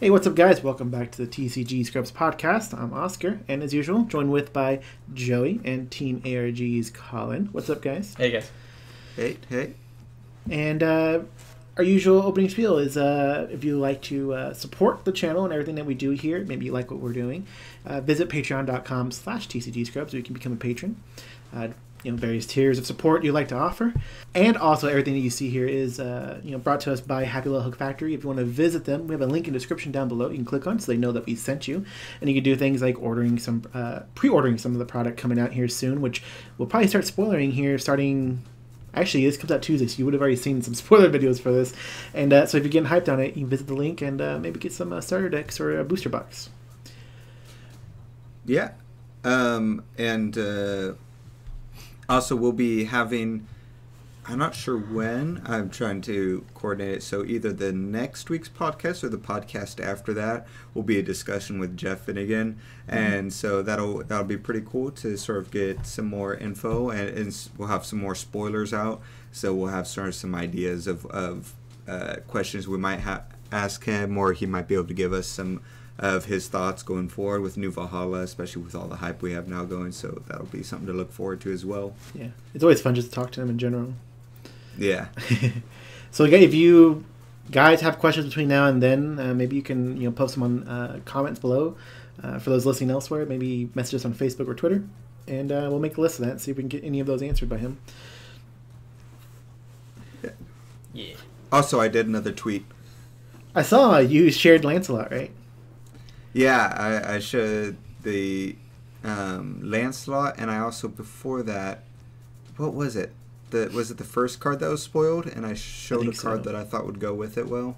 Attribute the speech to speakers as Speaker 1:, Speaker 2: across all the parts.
Speaker 1: Hey, what's up, guys? Welcome back to the TCG Scrubs podcast. I'm Oscar, and as usual, joined with by Joey and Team ARG's Colin. What's up, guys?
Speaker 2: Hey, guys.
Speaker 3: Hey.
Speaker 1: And our usual opening spiel is if you like to support the channel and everything that we do here, maybe you like what we're doing, visit patreon.com/TCGscrubs so you can become a patron. Various tiers of support you'd like to offer. And also everything that you see here is brought to us by Happy Little Hook Factory. If you want to visit them, we have a link in the description down below you can click on so they know that we sent you. And you can do things like pre-ordering some of the product coming out here soon, which we'll probably start spoiling here starting... Actually, this comes out Tuesday, so you would have already seen some spoiler videos for this. And so if you're getting hyped on it, you can visit the link and maybe get some starter decks or a booster box.
Speaker 3: Yeah. Also, we'll be having, I'm not sure when, I'm trying to coordinate it, so either the next week's podcast or the podcast after that will be a discussion with Jeff Finnegan, and so that'll be pretty cool to sort of get some more info, and we'll have some more spoilers out, so we'll have sort of some ideas of questions we might ask him, or he might be able to give us some of his thoughts going forward with New Valhalla, especially with all the hype we have now going, so that'll be something to look forward to as well.
Speaker 1: Yeah, it's always fun just to talk to him in general.
Speaker 3: Yeah.
Speaker 1: So again, if you guys have questions between now and then, maybe you can post them on comments below. For those listening elsewhere, maybe message us on Facebook or Twitter, and we'll make a list of that and see if we can get any of those answered by him.
Speaker 2: Yeah.
Speaker 3: Also, I did another tweet.
Speaker 1: I saw you shared Lancelot, right?
Speaker 3: Yeah, I showed the Lancelot, and I also, before that, what was it? Was it the first card that was spoiled? And I showed a card that I thought would go with it well.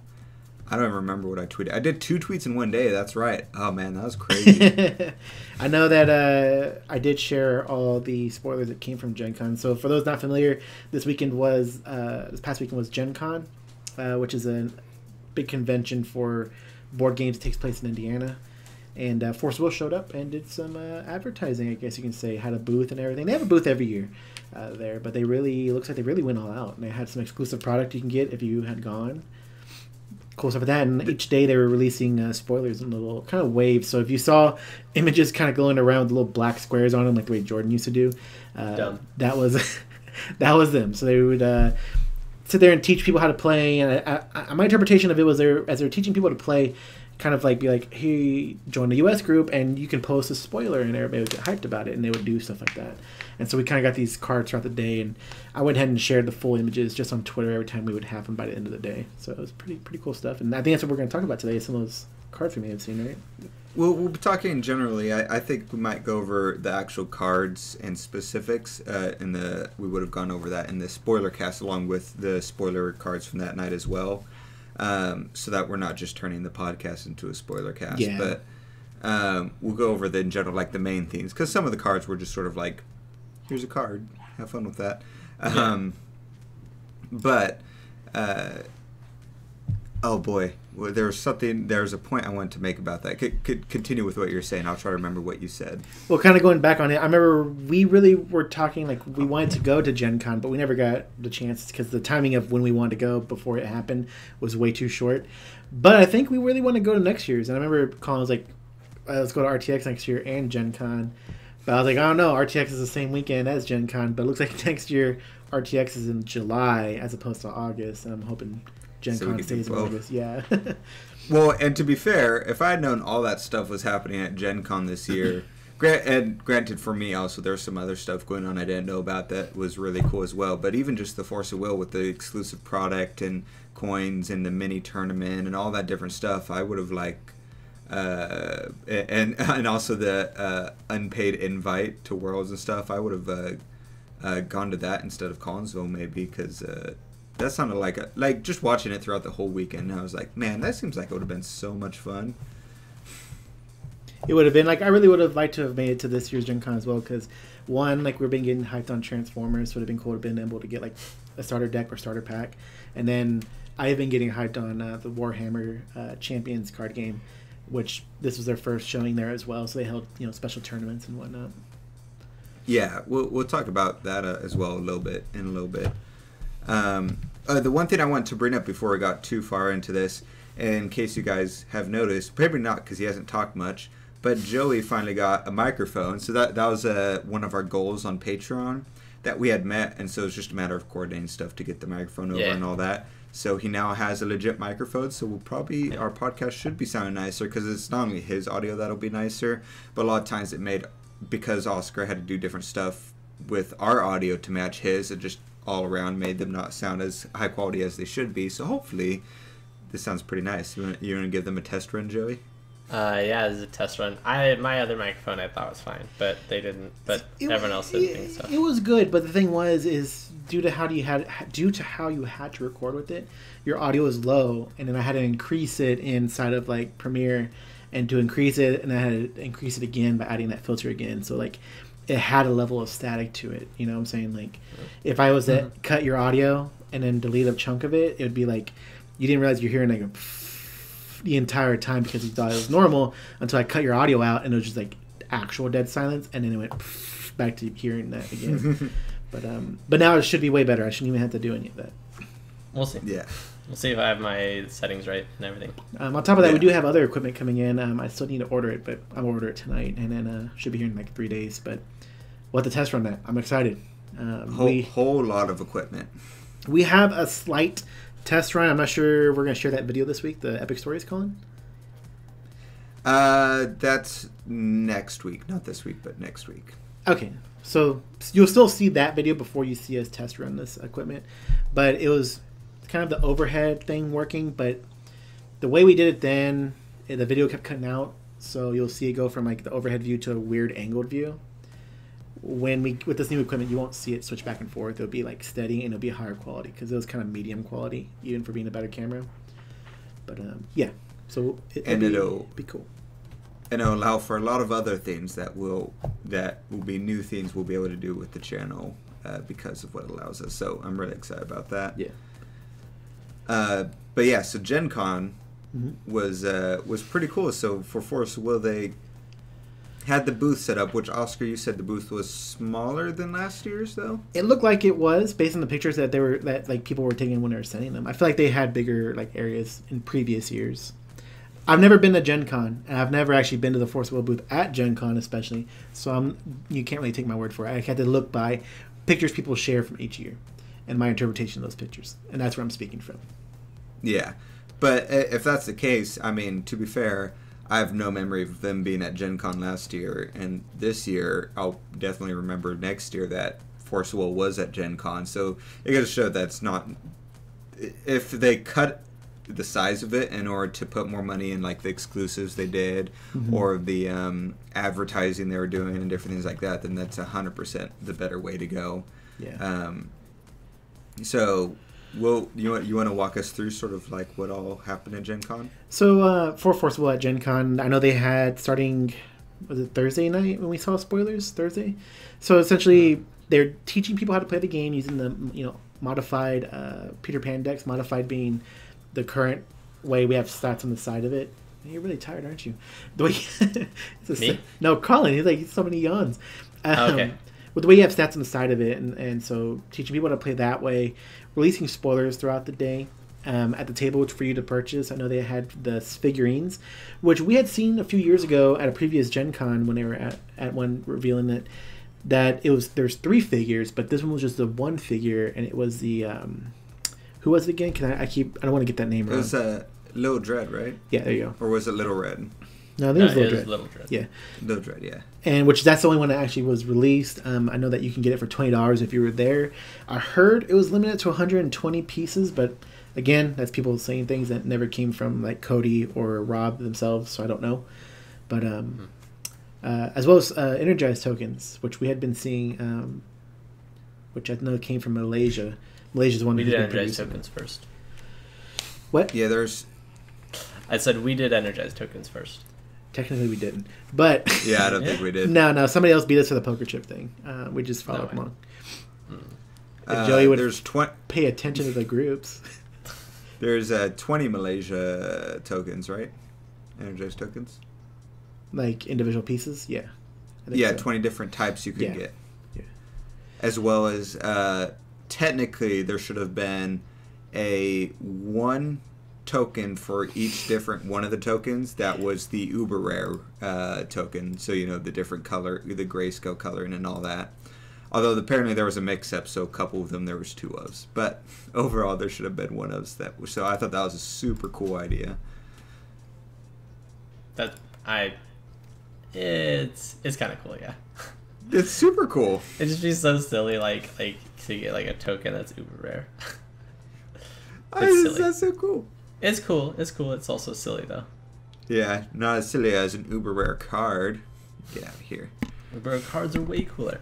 Speaker 3: I don't even remember what I tweeted. I did 2 tweets in one day, that's right. Oh, man, that was crazy.
Speaker 1: I know that I did share all the spoilers that came from GenCon. So for those not familiar, this past weekend was GenCon, which is a big convention for board games that takes place in Indiana. And Force Will showed up and did some advertising, I guess you can say, had a booth and everything. They have a booth every year there, but looks like they really went all out. And they had some exclusive product you can get if you had gone. Cool stuff with that. And each day they were releasing spoilers in little kind of waves. So if you saw images kind of going around with little black squares on them, like the way Jordan used to do, that was that was them. So they would sit there and teach people how to play. And my interpretation of it was as they're teaching people to play, kind of like be like, hey, join the US group and you can post a spoiler, and everybody would get hyped about it and they would do stuff like that. And so we kind of got these cards throughout the day, and I went ahead and shared the full images just on Twitter every time we would have them by the end of the day. So it was pretty cool stuff, and I think that's what we're going to talk about today, some of those cards we may have seen, right?
Speaker 3: Well, we'll be talking generally. I think we might go over the actual cards and specifics. We would have gone over that in the spoiler cast along with the spoiler cards from that night as well. So that we're not just turning the podcast into a spoiler cast, but we'll go over in general, like the main themes, because some of the cards were just sort of like, here's a card, have fun with that. Oh boy, there's a point I wanted to make about that. Could continue with what you're saying. I'll try to remember what you said.
Speaker 1: Well, kind of going back on it, I remember we really were talking, like, we wanted to go to Gen Con, but we never got the chance because the timing of when we wanted to go before it happened was way too short. But I think we really want to go to next year's. And I remember Colin was like, let's go to RTX next year and Gen Con. But I was like, I don't know, RTX is the same weekend as Gen Con, but it looks like next year RTX is in July as opposed to August, and I'm hoping Gen Con stays in August. Yeah.
Speaker 3: Well, and to be fair, if I had known all that stuff was happening at Gen Con this year, granted for me also, there's some other stuff going on I didn't know about that was really cool as well, but even just the Force of Will with the exclusive product and coins and the mini tournament and all that different stuff, I would have and also the unpaid invite to Worlds and stuff, I would have gone to that instead of Collinsville maybe, because that sounded like just watching it throughout the whole weekend, I was like, man, that seems like it would have been so much fun.
Speaker 1: It would have been, like, I really would have liked to have made it to this year's Gen Con as well, because one, like, we've been getting hyped on Transformers, so it would have been cool to have been able to get, like, a starter deck or starter pack. And then I have been getting hyped on the Warhammer Champions card game, which this was their first showing there as well, so they held special tournaments and whatnot.
Speaker 3: Yeah, we'll talk about that as well in a little bit. The one thing I want to bring up before we got too far into this in case you guys have noticed, probably not because he hasn't talked much, but Joey finally got a microphone. So that was one of our goals on Patreon that we had met, and so it's just a matter of coordinating stuff to get the microphone over and all that. So he now has a legit microphone, so our podcast should be sounding nicer, because it's not only his audio that'll be nicer, but a lot of times because Oscar had to do different stuff with our audio to match his, it just all around made them not sound as high quality as they should be. So hopefully this sounds pretty nice. You want to give them a test run, Joey?
Speaker 2: Yeah, this is a test run. My other microphone I thought was fine, but they didn't. But everyone else didn't think so.
Speaker 1: It was good, but the thing is due to how you had to record with it, your audio is low, and then I had to increase it inside of like Premiere, and to increase it, and I had to increase it again by adding that filter again. So like, it had a level of static to it. You know what I'm saying? Like, if I was to cut your audio and then delete a chunk of it, it would be like you didn't realize you're hearing like the entire time because you thought it was normal until I cut your audio out and it was just like actual dead silence, and then it went back to hearing that again. But now it should be way better. I shouldn't even have to do any of that.
Speaker 2: We'll see.
Speaker 3: Yeah.
Speaker 2: We'll see if I have my settings right and everything.
Speaker 1: On top of that, we do have other equipment coming in. I still need to order it, but I'm going to order it tonight, and then should be here in like 3 days. But we'll have to test run that. I'm excited.
Speaker 3: Whole lot of equipment.
Speaker 1: We have a slight test run. I'm not sure we're going to share that video this week, the Epic Stories, Colin?
Speaker 3: That's next week. Not this week, but next week.
Speaker 1: Okay. So you'll still see that video before you see us test run this equipment. But it was kind of the overhead thing working, but the way we did it then, the video kept cutting out, so you'll see it go from like the overhead view to a weird angled view. With this new equipment, you won't see it switch back and forth. It'll be like steady, and it'll be higher quality because it was kind of medium quality, even for being a better camera. But yeah, so it'll be cool.
Speaker 3: And it'll allow for a lot of other things that will be new things we'll be able to do with the channel because of what it allows us. So I'm really excited about that.
Speaker 1: Yeah.
Speaker 3: But yeah, so GenCon was pretty cool. So for Force Will, they had the booth set up, which Oscar, you said the booth was smaller than last year's, though.
Speaker 1: It looked like it was based on the pictures that people were taking when they were sending them. I feel like they had bigger like areas in previous years. I've never been to GenCon, and I've never actually been to the Force Will booth at GenCon, especially. So you can't really take my word for it. I had to look by pictures people share from each year, and my interpretation of those pictures, and that's where I'm speaking from.
Speaker 3: Yeah, but if that's the case, I mean, to be fair, I have no memory of them being at GenCon last year, and this year I'll definitely remember next year that Force Will was at GenCon. So it goes to show that it's not. If they cut the size of it in order to put more money in like the exclusives they did or the advertising they were doing and different things like that, then that's 100% the better way to go.
Speaker 1: Yeah.
Speaker 3: So you want to walk us through sort of like what all happened at GenCon?
Speaker 1: So for Force Will at GenCon, I know they had starting, was it Thursday night when we saw spoilers? Thursday? So essentially they're teaching people how to play the game using the modified Peter Pan decks, modified being the current way we have stats on the side of it. You're really tired, aren't you? The way
Speaker 2: Me?
Speaker 1: No, Colin. He's like so many yawns.
Speaker 2: Okay.
Speaker 1: With the way you have stats on the side of it, and so teaching people how to play that way, releasing spoilers throughout the day at the table for you to purchase. I know they had the figurines, which we had seen a few years ago at a previous Gen Con when they were at one revealing that there's 3 figures, but this one was just the 1 figure, and it was the who was it again? I don't want to get that name wrong.
Speaker 3: It was Little Dread, right?
Speaker 1: Yeah, there you go.
Speaker 3: Or was it Little Red?
Speaker 1: No, there was
Speaker 2: Little Dread.
Speaker 1: Yeah.
Speaker 3: Little Dread, yeah.
Speaker 1: And that's the only one that actually was released. I know that you can get it for $20 if you were there. I heard it was limited to 120 pieces, but again, that's people saying things that never came from like Cody or Rob themselves, so I don't know. But as well as energized tokens, which we had been seeing, which I know came from Malaysia. Malaysia's one.
Speaker 2: We did energized tokens first.
Speaker 1: What?
Speaker 3: Yeah,
Speaker 2: I said we did energized tokens first.
Speaker 1: Technically, we didn't, but
Speaker 3: yeah, I don't think we did.
Speaker 1: No, somebody else beat us for the poker chip thing. We just followed along. If Joey would pay attention to the groups.
Speaker 3: There's 20 Malaysia tokens, right? Energized tokens.
Speaker 1: Like individual pieces, yeah.
Speaker 3: Yeah,
Speaker 1: so.
Speaker 3: 20 different types you could get.
Speaker 1: Yeah.
Speaker 3: As well as technically there should have been a 1 token for each different one of the tokens that was the uber rare token. So, the different color, the grayscale coloring and all that. Although apparently there was a mix-up, so a couple of them there was 2 ofs. But overall, there should have been 1 ofs. So I thought that was a super cool idea.
Speaker 2: It's kind of cool, yeah.
Speaker 3: It's super cool.
Speaker 2: It'd just be so silly, like to get like a token that's uber rare.
Speaker 3: That's so cool.
Speaker 2: It's cool. It's also silly though.
Speaker 3: Yeah, not as silly as an uber rare card. Get out of here.
Speaker 2: Uber rare cards are way cooler.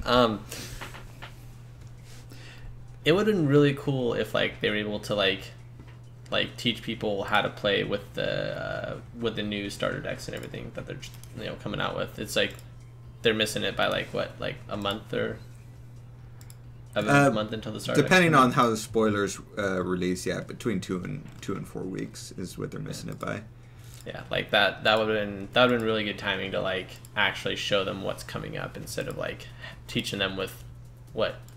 Speaker 2: It would have been really cool if like they were able to like teach people how to play with the new starter decks and everything that they're coming out with. It's like they're missing it by like a month or a month until the starter.
Speaker 3: Depending on how the spoilers release, yeah, between 2 and 4 weeks is what they're missing it by.
Speaker 2: Yeah, like that would have been really good timing to like actually show them what's coming up instead of like teaching them with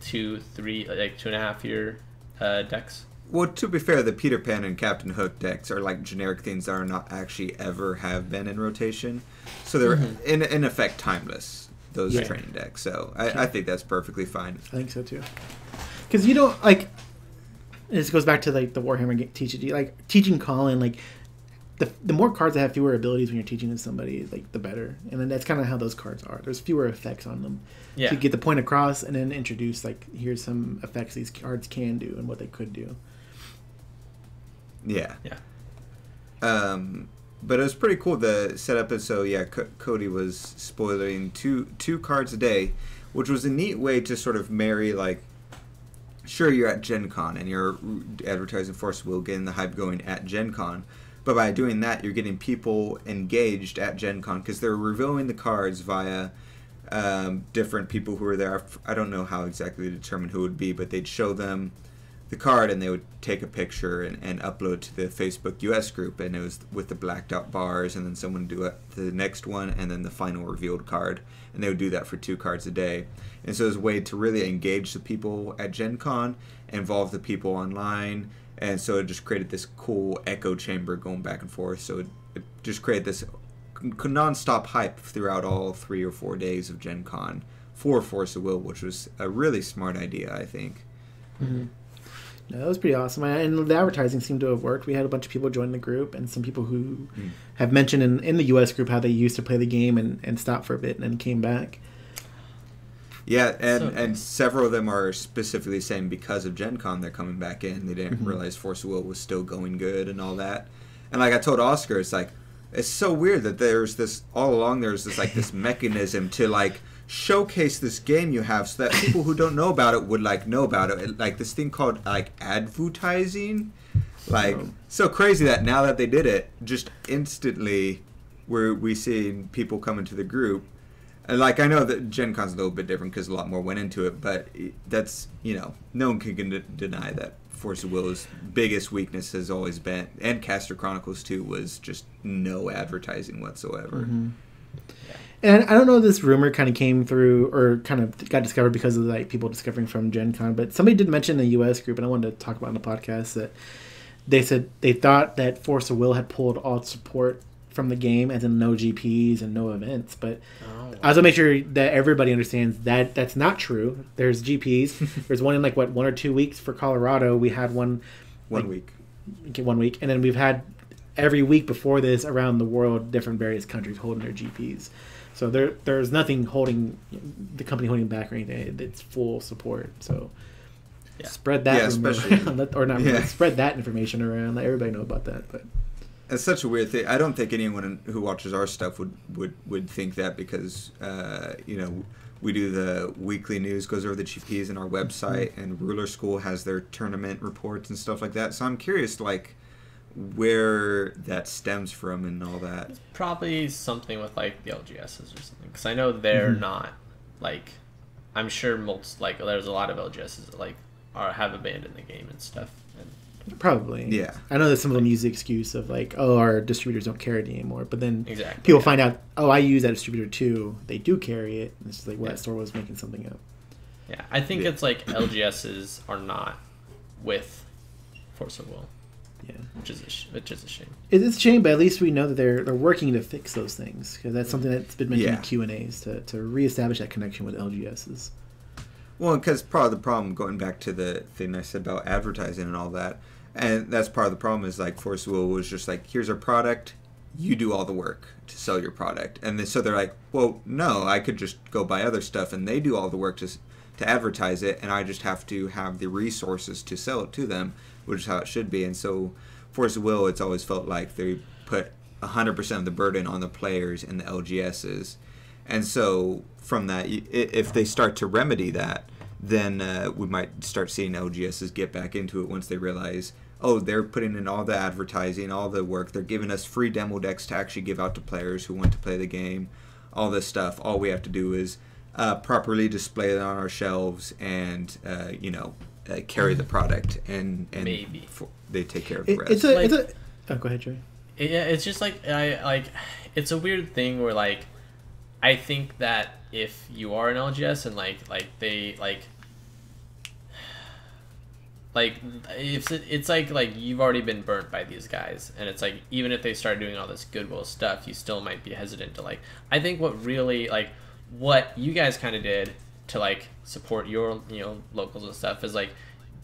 Speaker 2: 2, 3, like 2.5 year decks.
Speaker 3: Well, to be fair, the Peter Pan and Captain Hook decks are like generic things that are not actually ever have been in rotation. So they're in effect timeless, those training decks. So I think that's perfectly fine.
Speaker 1: I think so too. Because you don't like. This goes back to like the Warhammer TCG, like teaching Colin, like the more cards that have fewer abilities when you're teaching to somebody, like the better. And then that's kind of how those cards are. There's fewer effects on them. Yeah. To get the point across and then introduce like here's some effects these cards can do and what they could do.
Speaker 3: Yeah. But it was pretty cool, the setup. And so, yeah, Cody was spoiling two cards a day, which was a neat way to sort of marry, like, sure, you're at GenCon and you're advertising Force Will, getting the hype going at GenCon. But by doing that, you're getting people engaged at GenCon because they're revealing the cards via different people who were there. I don't know how exactly to determine who it would be, but they'd show them the card and they would take a picture and upload to the Facebook US group, and it was with the blacked out bars, and then someone would do it to the next one and then the final revealed card, and they would do that for 2 cards a day. And so it was a way to really engage the people at Gen Con, involve the people online, and so it just created this cool echo chamber going back and forth. So it just created this non-stop hype throughout all 3 or 4 days of Gen Con for Force of Will, which was a really smart idea, I think.
Speaker 1: Mm-hmm. No, that was pretty awesome. And the advertising seemed to have worked. We had a bunch of people join the group, and some people who have mentioned in the US group how they used to play the game and stopped for a bit and then came back.
Speaker 3: Yeah, and several of them are specifically saying because of Gen Con they're coming back in. They didn't realize Force of Will was still going good and all that. And like I told Oscar, it's like, it's so weird that there's this, all along there's this like this mechanism to like showcase this game you have so that people who don't know about it would like know about it. Like this thing called like advertising. Like so crazy that now that they did it, just instantly we seeing people come into the group. And like I know that Gen Con's a little bit different because a lot more went into it, but that's, you know, no one can deny that Force of Will's biggest weakness has always been, and Caster Chronicles 2, was just no advertising whatsoever.
Speaker 1: Mm-hmm. And I don't know if this rumor kind of came through or kind of got discovered because of like people discovering from Gen Con, but somebody did mention in the US group, and I wanted to talk about in the podcast, that they said they thought that Force of Will had pulled all support from the game, as in no GPs and no events. But I also make sure that everybody understands that that's not true. There's GPs. There's one in like 1 or 2 weeks for Colorado. We had one
Speaker 3: week.
Speaker 1: Okay, 1 week, and then we've had every week before this around the world, different various countries holding their GPs. So there's nothing holding the company holding back or anything. It's full support. So spread that around, or not spread that information around. Let everybody know about that. But
Speaker 3: it's such a weird thing. I don't think anyone who watches our stuff would think that, because you know, we do the weekly news, goes over the GPs in our website, and Ruler School has their tournament reports and stuff like that. So I'm curious, like, where that stems from and all that.
Speaker 2: It's probably something with like the LGSs or something, because I know they're not like, I'm sure like there's a lot of LGSs that like have abandoned the game and stuff. And
Speaker 1: probably,
Speaker 3: yeah.
Speaker 1: I know that some of them use the excuse of like, oh, our distributors don't carry it anymore, but then people find out, oh, I use that distributor too. They do carry it. And it's just like, well, that store was making something up.
Speaker 2: Yeah, I think it's like LGSs are not with Force of Will.
Speaker 1: Yeah,
Speaker 2: which is a shame.
Speaker 1: It's a shame, but at least we know that they're working to fix those things, because that's something that's been mentioned in Q&As to reestablish that connection with LGSs.
Speaker 3: Well, because part of the problem, going back to the thing I said about advertising and all that, and that's part of the problem is like Force Will was just like, here's our product, you do all the work to sell your product, and then, so they're like, well, no, I could just go buy other stuff, and they do all the work to advertise it, and I just have to have the resources to sell it to them, which is how it should be. And so Force Will, it's always felt like they put 100% of the burden on the players and the LGSs. And so from that, if they start to remedy that, then we might start seeing LGSs get back into it once they realize, oh, they're putting in all the advertising, all the work. They're giving us free demo decks to actually give out to players who want to play the game, all this stuff. All we have to do is properly display it on our shelves and, carry the product. And
Speaker 2: maybe
Speaker 3: they take care of the rest.
Speaker 1: Oh, go ahead, Joey.
Speaker 2: Yeah, it's just it's a weird thing where I think that if you are an LGS and it's like you've already been burnt by these guys, and it's like even if they start doing all this goodwill stuff, you still might be hesitant to I think what really what you guys kind of did to support your locals and stuff is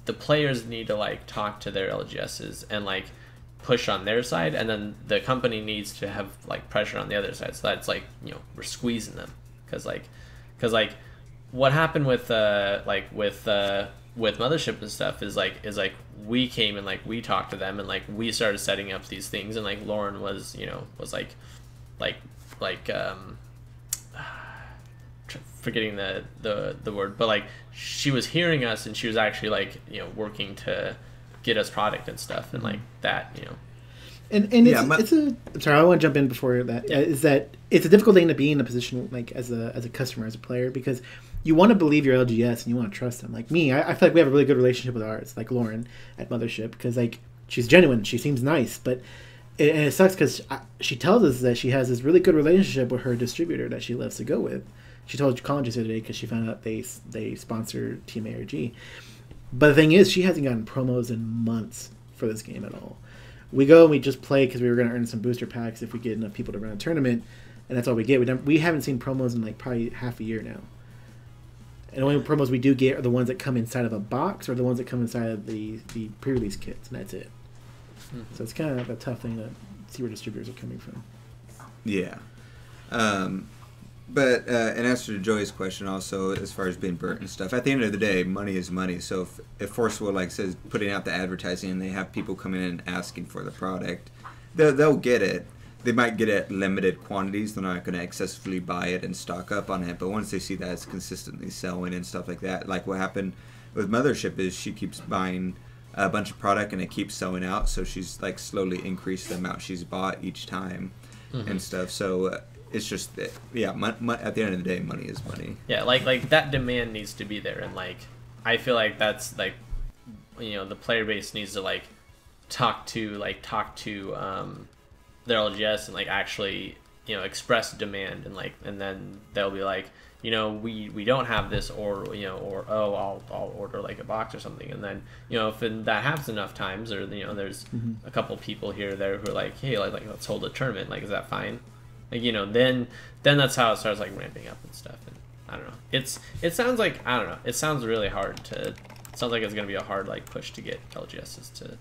Speaker 2: the players need to talk to their LGSs and push on their side, and then the company needs to have pressure on the other side, so that's we're squeezing them, because what happened with Mothership and stuff is we came and we talked to them and we started setting up these things, and Lauren was forgetting the word, but she was hearing us, and she was actually working to get us product and stuff, and that,
Speaker 1: And I'm sorry, I want to jump in before that. Is that it's a difficult thing to be in a position as a customer, as a player, because you want to believe your LGS and you want to trust them. Like me, I feel like we have a really good relationship with ours, like Lauren at Mothership, because she's genuine, she seems nice, but it sucks because she tells us that she has this really good relationship with her distributor that she loves to go with. She told Colin just the other day because she found out they sponsor Team ARG. But the thing is, she hasn't gotten promos in months for this game at all. We go and we just play because we were going to earn some booster packs if we get enough people to run a tournament, and that's all we get. We haven't seen promos in probably half a year now. And the only promos we do get are the ones that come inside of a box or the ones that come inside of the pre-release kits, and that's it. Mm-hmm. So it's kind of a tough thing to see where distributors are coming from.
Speaker 3: Yeah. But in answer to Joey's question also, as far as being burnt and stuff, at the end of the day, money is money. So if Forceful says putting out the advertising and they have people coming in and asking for the product, they'll get it. They might get it limited quantities. They're not going to excessively buy it and stock up on it. But once they see that it's consistently selling and stuff like that, like what happened with Mothership is she keeps buying a bunch of product and it keeps selling out. So she's slowly increased the amount she's bought each time and stuff. So it's just that, at the end of the day, money is money.
Speaker 2: Yeah, like that demand needs to be there, and I feel like that's the player base needs to talk to their LGS and actually express demand, and then they'll be we don't have this, or I'll order a box or something, and then if that happens enough times, or there's a couple people here or there who are hey, let's hold a tournament, is that fine? Then that's how it starts ramping up and stuff. And I don't know. It sounds I don't know. It sounds really hard to. It sounds like it's gonna be a hard push to get LGSs to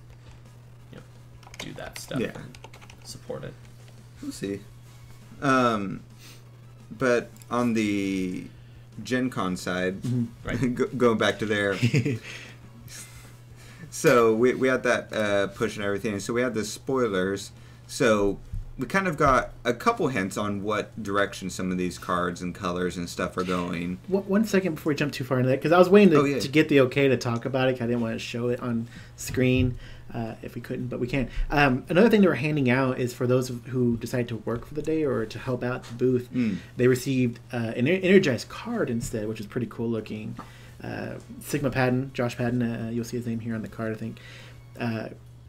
Speaker 2: do that stuff and support it.
Speaker 3: We'll see. But on the GenCon side, right, going back to there. So we had that push and everything. So we had the spoilers. So we kind of got a couple hints on what direction some of these cards and colors and stuff are going.
Speaker 1: 1 second before we jump too far into that, because I was waiting to get the okay to talk about it, because I didn't want to show it on screen if we couldn't, but we can. Another thing they were handing out is for those who decide to work for the day or to help out the booth, they received an energized card instead, which is pretty cool looking. Sigma Padden, Josh Padden, you'll see his name here on the card, I think,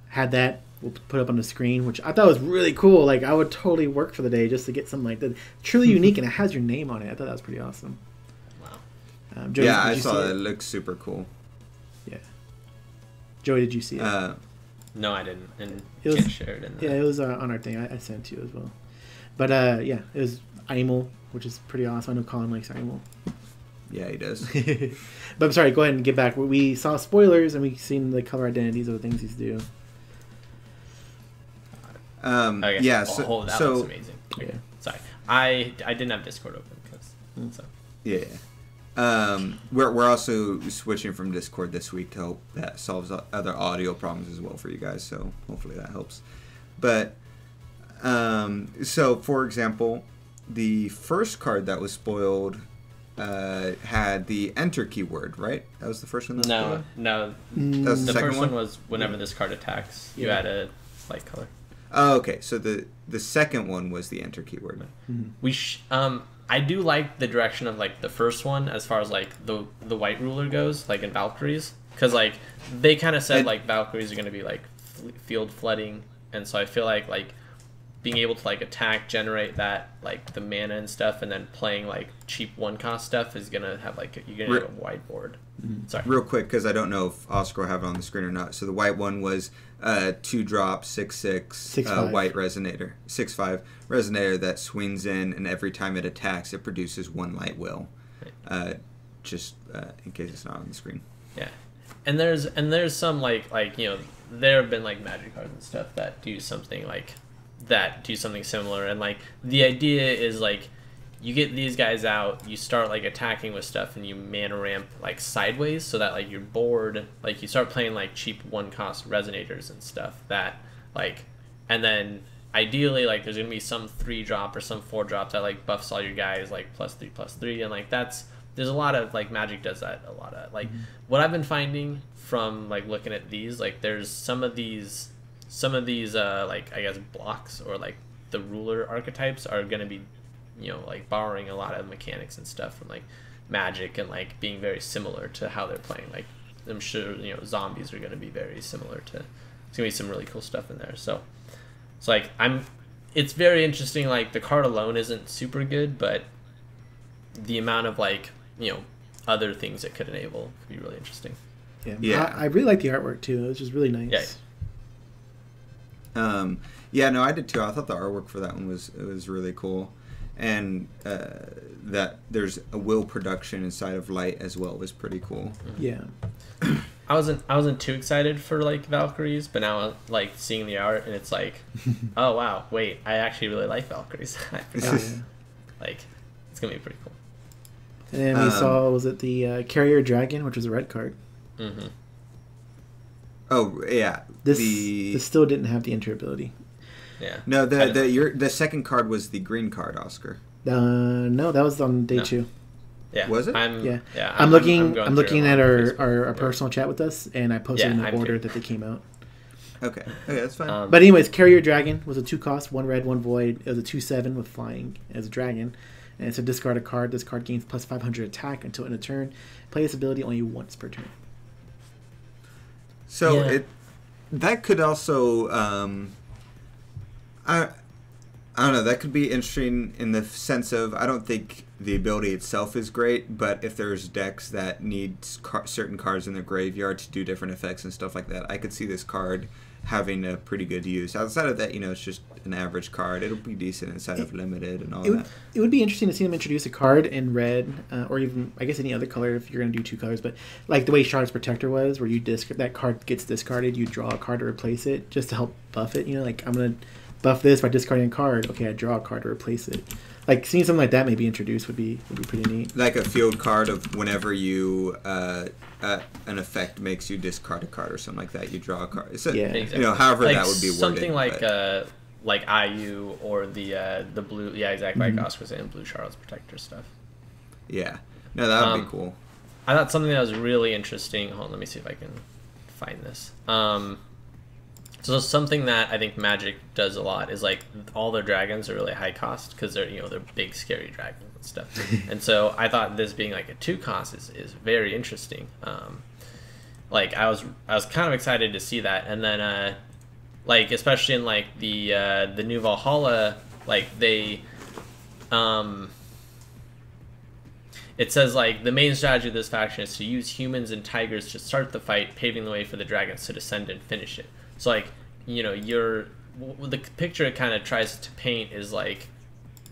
Speaker 1: had that. We'll put up on the screen, which I thought was really cool. I would totally work for the day just to get something like that. Truly unique, and it has your name on it. I thought that was pretty awesome.
Speaker 2: Wow.
Speaker 3: Joey, I saw it. It looks super cool.
Speaker 1: Yeah. Joey, did you see it?
Speaker 2: No, I didn't, and
Speaker 1: It was-
Speaker 2: can't share it in the...
Speaker 1: Yeah, it was on our thing. I sent to you as well. But yeah, it was Animal, which is pretty awesome. I know Colin likes Animal.
Speaker 3: Yeah, he does.
Speaker 1: But I'm sorry, go ahead and get back. We saw spoilers and we seen the color identities of the things he's do.
Speaker 2: Okay.
Speaker 3: Yeah,
Speaker 2: That looks amazing. Okay.
Speaker 1: Yeah.
Speaker 2: Sorry, I didn't have Discord open because so.
Speaker 3: Yeah. We're also switching from Discord this week to hope that solves other audio problems as well for you guys. So hopefully that helps. But so for example, the first card that was spoiled had the enter keyword, right? That was the first one. That was spoiled?
Speaker 2: No.
Speaker 3: That was
Speaker 2: The
Speaker 3: second
Speaker 2: first one was whenever this card attacks, you
Speaker 1: Yeah.
Speaker 2: add a light color.
Speaker 3: Oh, okay. So the second one was the enter keyword.
Speaker 2: I do like the direction of like the first one as far as like the white ruler goes, like in Valkyries, because like they kind of said like Valkyries are going to be like field flooding, and so I feel like being able to like attack, generate that like the mana and stuff, and then playing like cheap one cost stuff is gonna have like you're gonna have a wide board. Sorry.
Speaker 3: Real quick, because I don't know if Oscar will have it on the screen or not. So the white one was 2-drop 6/6
Speaker 1: 6/5.
Speaker 3: white resonator, 6/5 resonator that swings in, and every time it attacks, it produces one light will. Just in case it's not on the screen.
Speaker 2: Yeah, and there's some like you know there have been like magic cards and stuff that do something similar, and like the idea is like you get these guys out, you start like attacking with stuff, and you mana ramp like sideways so that like your board like you start playing like cheap one cost resonators and stuff that like, and then ideally like there's gonna be some 3-drop or some 4-drop that like buffs all your guys like +3/+3, and like there's a lot of like Magic does that a lot of like what I've been finding from like looking at these, like there's some of these like I guess blocks or like the ruler archetypes are gonna be, you know, like borrowing a lot of mechanics and stuff from like Magic and like being very similar to how they're playing. Like I'm sure, you know, zombies are gonna be very similar to. It's gonna be some really cool stuff in there. So it's like it's very interesting. Like the card alone isn't super good, but the amount of like, you know, other things it could enable could be really interesting.
Speaker 1: Yeah. I really like the artwork too. It was just really nice.
Speaker 2: Yeah.
Speaker 3: Yeah, no, I did too. I thought the artwork for that one was really cool, and that there's a will production inside of light as well was pretty cool.
Speaker 1: Yeah.
Speaker 2: I wasn't too excited for like Valkyries, but now like seeing the art and it's like, oh wow, wait, I actually really like Valkyries. I forgot. Like it's gonna be pretty cool.
Speaker 1: And then we saw, was it the Carrier Dragon, which was a red card.
Speaker 2: Mm-hmm.
Speaker 3: Oh yeah,
Speaker 1: This still didn't have the enter ability.
Speaker 2: Yeah.
Speaker 3: No, the second card was the green card, Oscar.
Speaker 1: No, that was on day 2.
Speaker 2: Yeah.
Speaker 3: Was it?
Speaker 1: I'm looking at our personal chat with us, and I posted in the
Speaker 2: I'm
Speaker 1: order
Speaker 2: too.
Speaker 1: that they came out.
Speaker 3: Okay, that's fine.
Speaker 1: But anyways, Carrier Dragon was a 2-cost, 1 red, 1 void. It was a 2/7 with flying as a dragon. And it's a discard a card. This card gains plus 500 attack until end of turn. Play this ability only once per turn.
Speaker 3: So that could also I don't know, that could be interesting in the sense of I don't think the ability itself is great, but if there's decks that need certain cards in their graveyard to do different effects and stuff like that, I could see this card having a pretty good use. Outside of that, you know, it's just an average card. It'll be decent inside of limited and all that.
Speaker 1: It would be interesting to see them introduce a card in red, or even, I guess, any other color if you're going to do 2 colors. But like the way Shard's Protector was, where that card gets discarded, you draw a card to replace it, just to help buff it. You know, like I'm going to buff this by discarding a card. Okay, I draw a card to replace it. Like seeing something like that maybe introduced would be pretty neat.
Speaker 3: Like a field card of whenever you an effect makes you discard a card or something like that, you draw a card. So,
Speaker 2: Exactly.
Speaker 3: You know, however
Speaker 2: like
Speaker 3: that would be worded.
Speaker 2: Something like IU or the blue. Yeah, exactly. Like Oscar was saying, blue Charles Protector stuff.
Speaker 3: Yeah. No, that would be cool.
Speaker 2: I thought something that was really interesting. Hold on, let me see if I can find this. So something that I think Magic does a lot is like all their dragons are really high cost because they're big scary dragons and stuff. And so I thought this being like a 2 cost is very interesting. Like I was kind of excited to see that, and then like especially in like the new Valhalla, like they it says like the main strategy of this faction is to use humans and tigers to start the fight, paving the way for the dragons to descend and finish it. So like, the picture it kind of tries to paint is like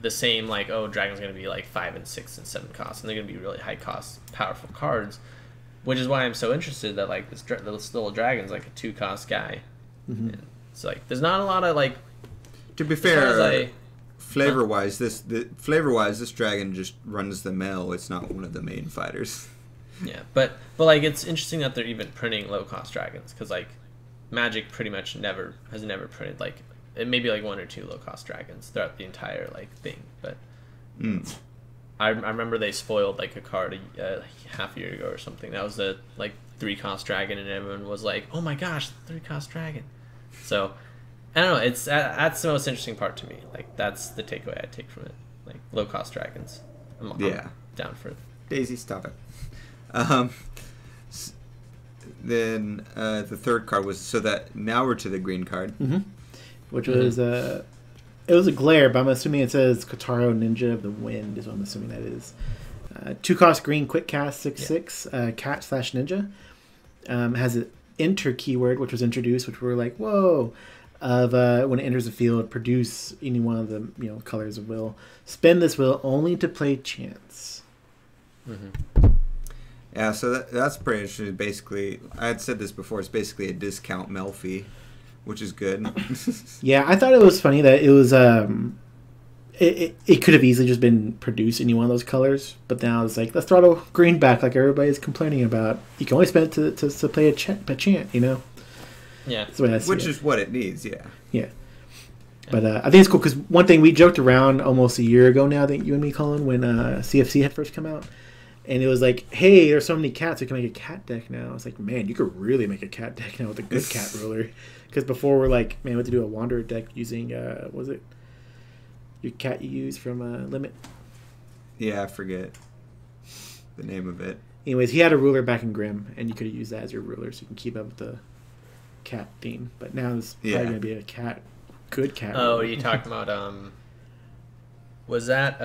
Speaker 2: the same, like, oh, dragon's gonna be like 5 and 6 and 7 costs, and they're gonna be really high cost, powerful cards, which is why I'm so interested that like this little dragon's like a 2 cost guy. And it's like there's not a lot of like.
Speaker 3: To be fair, flavor wise, this dragon just runs the mill. It's not one of the main fighters.
Speaker 2: Yeah, but like it's interesting that they're even printing low cost dragons, because like Magic pretty much has never printed like it may be like 1 or 2 low cost dragons throughout the entire like thing. But I remember they spoiled like a card half a year ago or something. That was a like 3 cost dragon, and everyone was like, "Oh my gosh, 3 cost dragon!" So I don't know. That's the most interesting part to me. Like that's the takeaway I take from it. Like low cost dragons. I'm down for it.
Speaker 3: Daisy, stop it. Then the third card was that now we're to the green card,
Speaker 1: which was it was a glare, but I'm assuming it says Kotaro Ninja of the Wind is what I'm assuming that is. 2 cost green, quick cast, 6/6, cat/ninja. Has an enter keyword, which was introduced, which we were like, whoa. Of when it enters the field, produce any one of the colors of will. Spend this will only to play chance.
Speaker 3: Yeah, so that's pretty interesting. Basically, I had said this before. It's basically a discount Melfi, which is good.
Speaker 1: Yeah, I thought it was funny that it was. It could have easily just been produce any one of those colors, but now it's like let's throttle green back, like everybody's complaining about. You can only spend it to play a chant,
Speaker 2: Yeah,
Speaker 1: that's the way I see
Speaker 3: which is what it needs. Yeah.
Speaker 1: But I think it's cool because one thing we joked around almost a year ago now, I think you and me, Colin, when CFC had first come out. And it was like, hey, there's so many cats, we can make a cat deck now. It's like, man, you could really make a cat deck now with a good cat ruler. Because before we're like, man, we have to do a Wanderer deck using, what was it? Your cat you use from Limit.
Speaker 3: Yeah, I forget the name of it.
Speaker 1: Anyways, he had a ruler back in Grimm, and you could have used that as your ruler so you can keep up with the cat theme. But now it's probably going to be a good cat ruler.
Speaker 2: Oh, you talking about, was that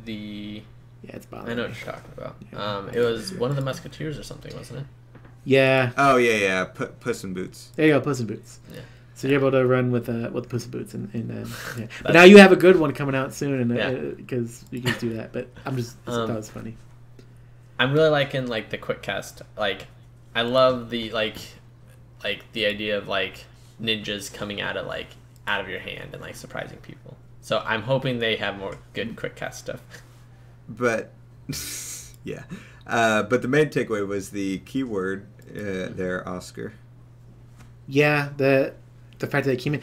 Speaker 2: the...
Speaker 1: Yeah, it's
Speaker 2: I know what you're talking about. Yeah. It was one of the Musketeers or something, wasn't it?
Speaker 1: Yeah.
Speaker 3: Oh yeah. Puss in Boots.
Speaker 1: There you go, Puss in Boots.
Speaker 2: Yeah.
Speaker 1: So you're able to run with Puss in Boots, yeah. But now you have a good one coming out soon, and because you can do that. But I thought it was funny.
Speaker 2: I'm really liking like the quick cast. Like, I love the the idea of like ninjas coming out of your hand and like surprising people. So I'm hoping they have more good quick cast stuff.
Speaker 3: But yeah, but the main takeaway was the keyword there, Oscar.
Speaker 1: Yeah, the fact that it came in.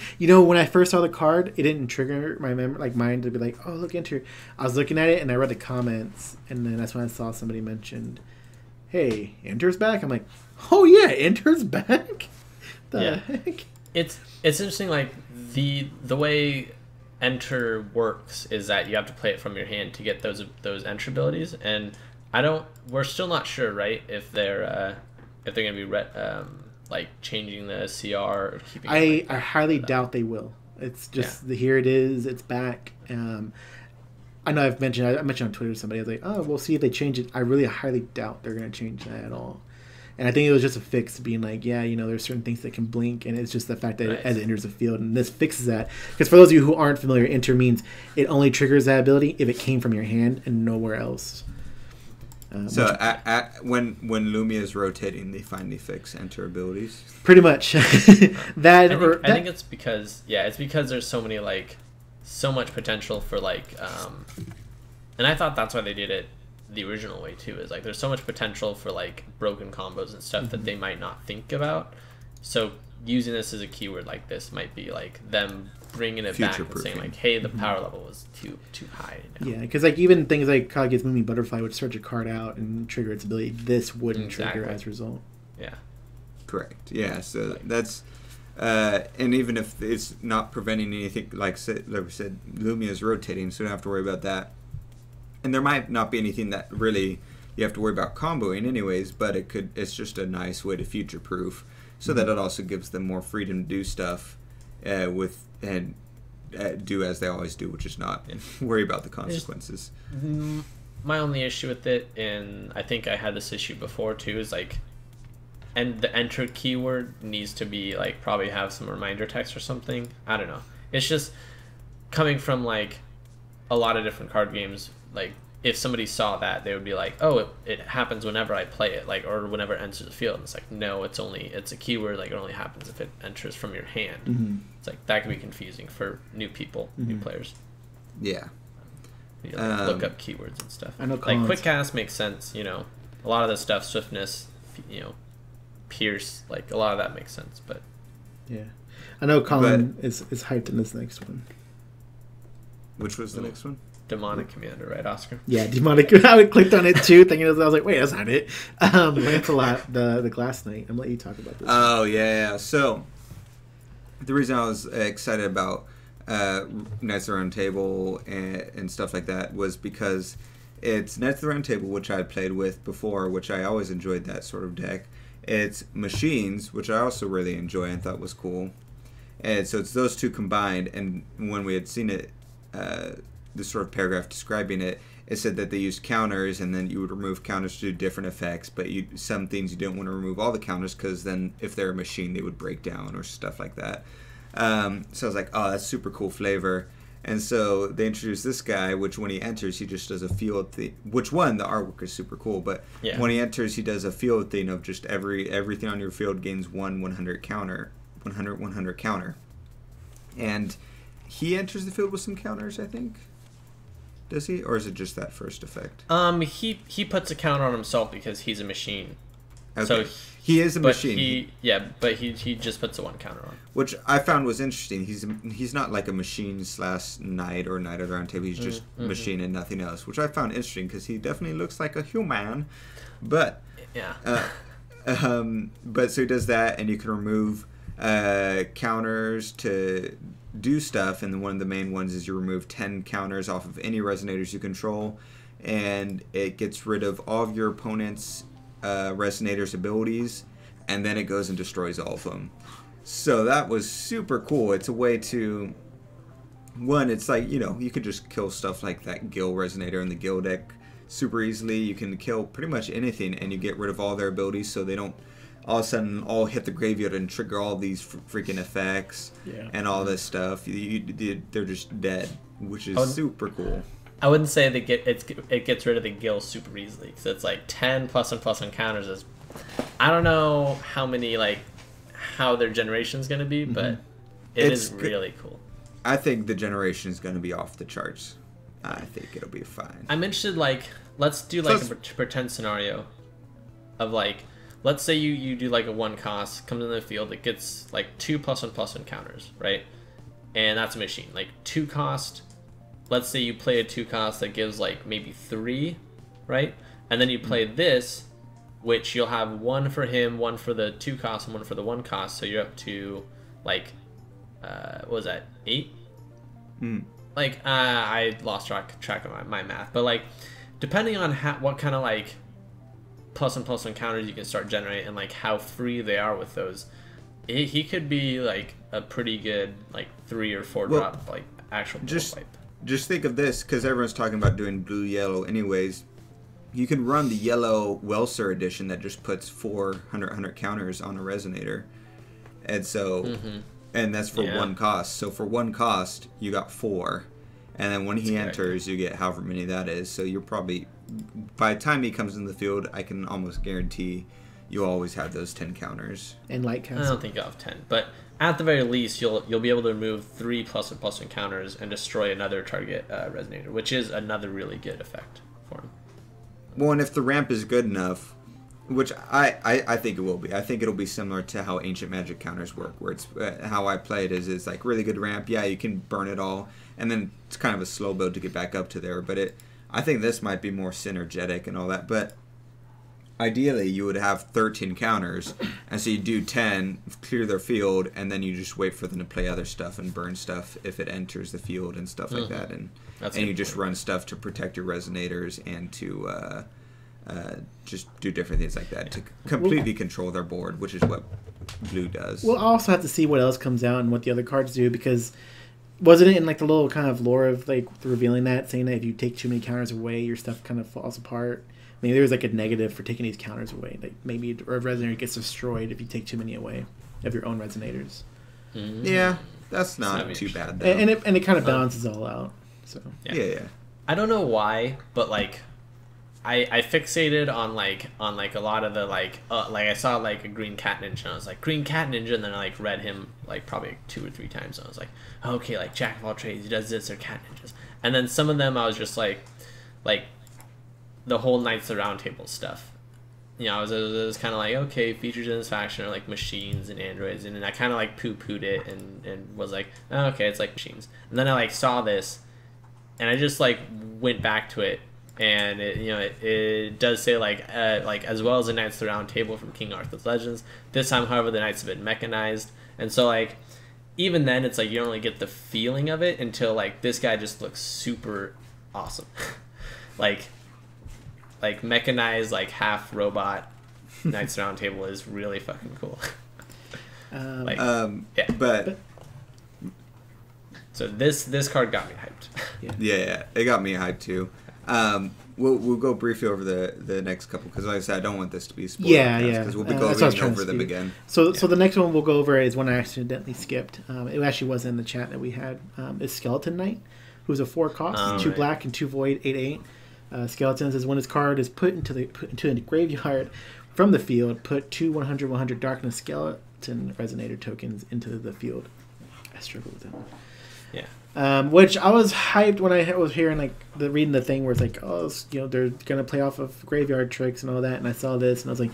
Speaker 1: When I first saw the card, it didn't trigger my mind to be like, oh, look, enter. I was looking at it and I read the comments, and then that's when I saw somebody mentioned, hey, enter's back. I'm like, oh yeah, enter's back. The heck?
Speaker 2: It's interesting. Like the way enter works is that you have to play it from your hand to get those enter abilities, and we're still not sure, right, if they're gonna be like changing the CR or keeping
Speaker 1: I highly doubt they will. It's just here it is, it's back. I know I mentioned on Twitter to somebody, I was like, oh, we'll see if they change it. I really highly doubt they're going to change that at all. And I think it was just a fix, being like, there's certain things that can blink, and it's just the fact that as it enters the field, and this fixes that. Because for those of you who aren't familiar, enter means it only triggers that ability if it came from your hand and nowhere else.
Speaker 3: So when Lumia is rotating, they finally fix enter abilities.
Speaker 1: Pretty much. I
Speaker 2: think it's because there's so many so much potential for and I thought that's why they did it the original way too, is there's so much potential for broken combos and stuff that they might not think about. So using this as a keyword like this might be them bringing it back and saying hey, the power level was too high now.
Speaker 1: Yeah, because even things like Kage's Moomy Butterfly would search a card out and trigger its ability. This wouldn't trigger as a result.
Speaker 2: Yeah,
Speaker 3: correct. Yeah, so that's and even if it's not preventing anything, like we said, Lumia is rotating, so you don't have to worry about that. And there might not be anything that really you have to worry about comboing anyways, but it's just a nice way to future proof, so that it also gives them more freedom to do stuff do as they always do, which is not worry about the consequences.
Speaker 2: My only issue with it, and I think I had this issue before too, is and the enter keyword needs to be like probably have some reminder text or something. I don't know. It's just coming from like a lot of different card games. Like if somebody saw that, they would be like, oh, it happens whenever I play it, like, or whenever it enters the field. And it's like, no, it's a keyword. Like it only happens if it enters from your hand.
Speaker 1: Mm-hmm.
Speaker 2: It's like that can be confusing for new people, new players.
Speaker 3: Yeah.
Speaker 2: You know, look up keywords and stuff.
Speaker 1: I know
Speaker 2: like quick cast makes sense. You know, a lot of the stuff, swiftness, you know, pierce, like a lot of that makes sense. But
Speaker 1: yeah, I know Colin is hyped in this next one.
Speaker 3: Which was the next one?
Speaker 2: Demonic Commander, right, Oscar?
Speaker 1: Yeah, Demonic. I clicked on it too, thinking I was like, wait, that's not it. Lancelot, the Glass Knight. I'm gonna let you talk about this.
Speaker 3: Oh yeah. So the reason I was excited about Knights of the Round Table and stuff like that was because it's Knights of the Round Table, which I had played with before, which I always enjoyed that sort of deck. It's Machines, which I also really enjoy and thought was cool. And so it's those two combined. And when we had seen it, this sort of paragraph describing it, it said that they used counters, and then you would remove counters to do different effects. But some things you don't want to remove all the counters, because then if they're a machine, they would break down or stuff like that. So I was like, oh, that's super cool flavor. And so they introduced this guy, which when he enters, he just does a field thing. Which one, the artwork is super cool, but when he enters, he does a field thing of just everything on your field gains 100 counter. And he enters the field with some counters, I think. Does he? Or is it just that first effect?
Speaker 2: He puts a counter on himself because he's a machine.
Speaker 3: Okay.
Speaker 2: So
Speaker 3: he is a machine.
Speaker 2: But he just puts the one counter on.
Speaker 3: Which I found was interesting. He's not like a machine / knight or knight of the round table. He's just machine and nothing else, which I found interesting because he definitely looks like a human. But but so he does that, and you can remove counters to do stuff, and then one of the main ones is you remove 10 counters off of any resonators you control, and it gets rid of all of your opponent's resonators abilities, and then it goes and destroys all of them. So that was super cool. It's a way to, one, it's like, you know, you could just kill stuff like that Gil resonator in the Gil deck super easily. You can kill pretty much anything, and you get rid of all their abilities, so they don't all of a sudden all hit the graveyard and trigger all these freaking effects and all this stuff. They're just dead, which is super cool.
Speaker 2: I wouldn't say it gets rid of the Gil super easily, because it's like 10 plus and plus encounters is, I don't know how many, like, how their generation is going to be, but it's really cool.
Speaker 3: I think the generation is going to be off the charts. I think it'll be fine.
Speaker 2: I'm interested, like, let's do like a pretend scenario of like, let's say you do like a 1 cost, comes in the field, it gets like 2 plus and plus encounters, right? And that's a machine. Like 2 cost, let's say you play a 2 cost that gives like maybe 3, right? And then you play this, which you'll have 1 for him, 1 for the 2 cost, and 1 for the 1 cost. So you're up to like, what was that, 8? Like, I lost track of my math. But like, depending on what kind of like plus and plus encounters you can start generating, and like how free they are with those, he could be like a pretty good like 3 or 4 drop like actual pipe.
Speaker 3: Just think of this, because everyone's talking about doing blue yellow anyways. You can run the yellow Welser edition that just puts 400 counters on a resonator, and so and that's for 1 cost. So for 1 cost you got 4, and then when he enters you get however many that is. So you're probably, by the time he comes in the field, I can almost guarantee you always have those 10 counters.
Speaker 2: And light counts. I don't think you'll have 10, but at the very least, you'll be able to remove 3 plus and plus encounters and destroy another target resonator, which is another really good effect for him.
Speaker 3: Well, and if the ramp is good enough, which I think it will be. I think it'll be similar to how Ancient Magic counters work, where it's how I play it is it's like really good ramp. Yeah, you can burn it all, and then it's kind of a slow build to get back up to there. But I think this might be more synergetic and all that. But ideally, you would have 13 counters, and so you do 10, clear their field, and then you just wait for them to play other stuff and burn stuff if it enters the field and stuff like that. And you just run stuff to protect your resonators and to just do different things like that to completely control their board, which is what blue does.
Speaker 1: We'll also have to see what else comes out and what the other cards do, because wasn't it in like the little kind of lore of like revealing that, saying that if you take too many counters away, your stuff kind of falls apart? maybe there's like a negative for taking these counters away. Like maybe a resonator gets destroyed if you take too many away of your own resonators.
Speaker 3: Yeah, that's not too bad though.
Speaker 1: And it kind of balances all out. So
Speaker 3: yeah.
Speaker 2: I don't know why, but like I fixated on like a lot of the like I saw like a green cat ninja and I was like green cat ninja, and then I like read him like probably like 2 or 3 times and I was like, okay, like jack of all trades, he does this, or cat ninjas. And then some of them I was just like the whole Knights of the Round Table stuff. You know, it was kind of like, okay, features in this faction are like machines and androids, and then I kind of like poo-pooed it and was like, oh, okay, it's like machines. And then I like saw this, and I just like went back to it, and it does say like as well as the Knights of the Round Table from King Arthur's Legends. This time, however, the knights have been mechanized, and so like even then, it's like you don't really get the feeling of it until like this guy just looks super awesome, like mechanized, like half robot Knights of the Round Table is really fucking cool. Yeah.
Speaker 3: But
Speaker 2: so this card got me hyped.
Speaker 3: Yeah, it got me hyped too. We'll go briefly over the next couple because, like I said, I don't want this to be spoiled.
Speaker 1: Yeah.
Speaker 3: Because we'll be going over them again.
Speaker 1: So the next one we'll go over is one I accidentally skipped. It actually was in the chat that we had. Is Skeleton Knight, who's a 4 cost, 2 black and 2 void, 8/8. Skeleton says when his card is put into the graveyard from the field, put 2 100/100 Darkness Skeleton Resonator tokens into the field. I struggle with that.
Speaker 2: Yeah.
Speaker 1: Which I was hyped when I was hearing like reading the thing where it's like, oh, they're gonna play off of graveyard tricks and all that, and I saw this and I was like,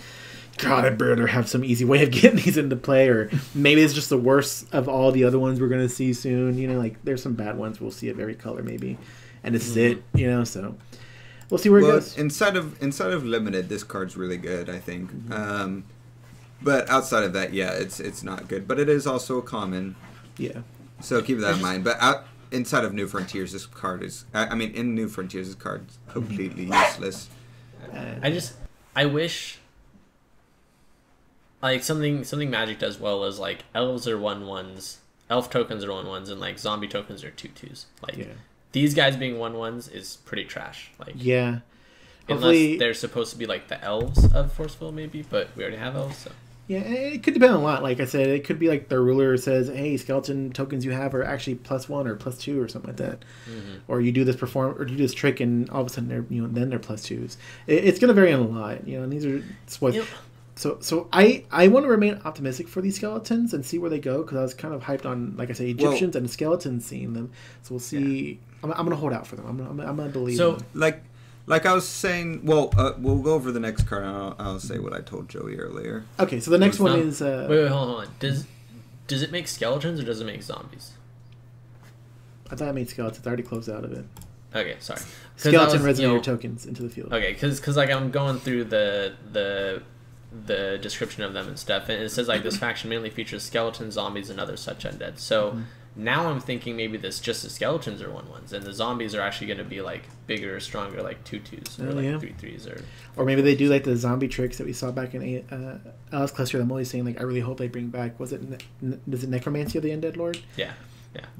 Speaker 1: God, I better have some easy way of getting these into play, or maybe it's just the worst of all the other ones we're gonna see soon. You know, like there's some bad ones we'll see at every color maybe, and this is it. You know, so. We'll see where it goes.
Speaker 3: Inside of limited, this card's really good, I think. But outside of that, yeah, it's not good. But it is also a common.
Speaker 1: Yeah.
Speaker 3: So keep that in mind. But inside of New Frontiers, this card is. In New Frontiers, this card's completely useless.
Speaker 2: I wish. Like something Magic does well is like elves are 1/1s, elf tokens are 1/1s, and like zombie tokens are 2/2s. Like. Yeah. These guys being 1/1s is pretty trash. Like unless they're supposed to be like the elves of Forceful, maybe, but we already have elves. So.
Speaker 1: Yeah, it could depend on a lot. Like I said, it could be like the ruler says, "Hey, skeleton tokens you have are actually +1 or +2 or something like that." Or you do this trick, and all of a sudden then they're +2s. It's going to vary on a lot. And these are what. Yep. So I want to remain optimistic for these skeletons and see where they go, because I was kind of hyped on, like I say, Egyptians and skeletons, seeing them. So we'll see. Yeah. I'm going to hold out for them. I'm going to believe them.
Speaker 3: Like I was saying, we'll go over the next card, and I'll say what I told Joey earlier.
Speaker 1: Okay, so the next one is...
Speaker 2: Wait, hold on. Does it make skeletons or does it make zombies?
Speaker 1: I thought it made skeletons. I already closed out of it.
Speaker 2: Okay, sorry.
Speaker 1: Skeleton resonator tokens into the field.
Speaker 2: Okay, because like I'm going through the description of them and stuff, and it says like this faction mainly features skeletons, zombies, and other such undead. So now I'm thinking maybe just the skeletons are 1/1s, and the zombies are actually going to be like bigger, stronger, like 2/2s or 3/3s,
Speaker 1: or maybe they do like the zombie tricks that we saw back in Alice Cluster. I'm always saying like I really hope they bring back. Is it Necromancy of the Undead Lord?
Speaker 2: Yeah.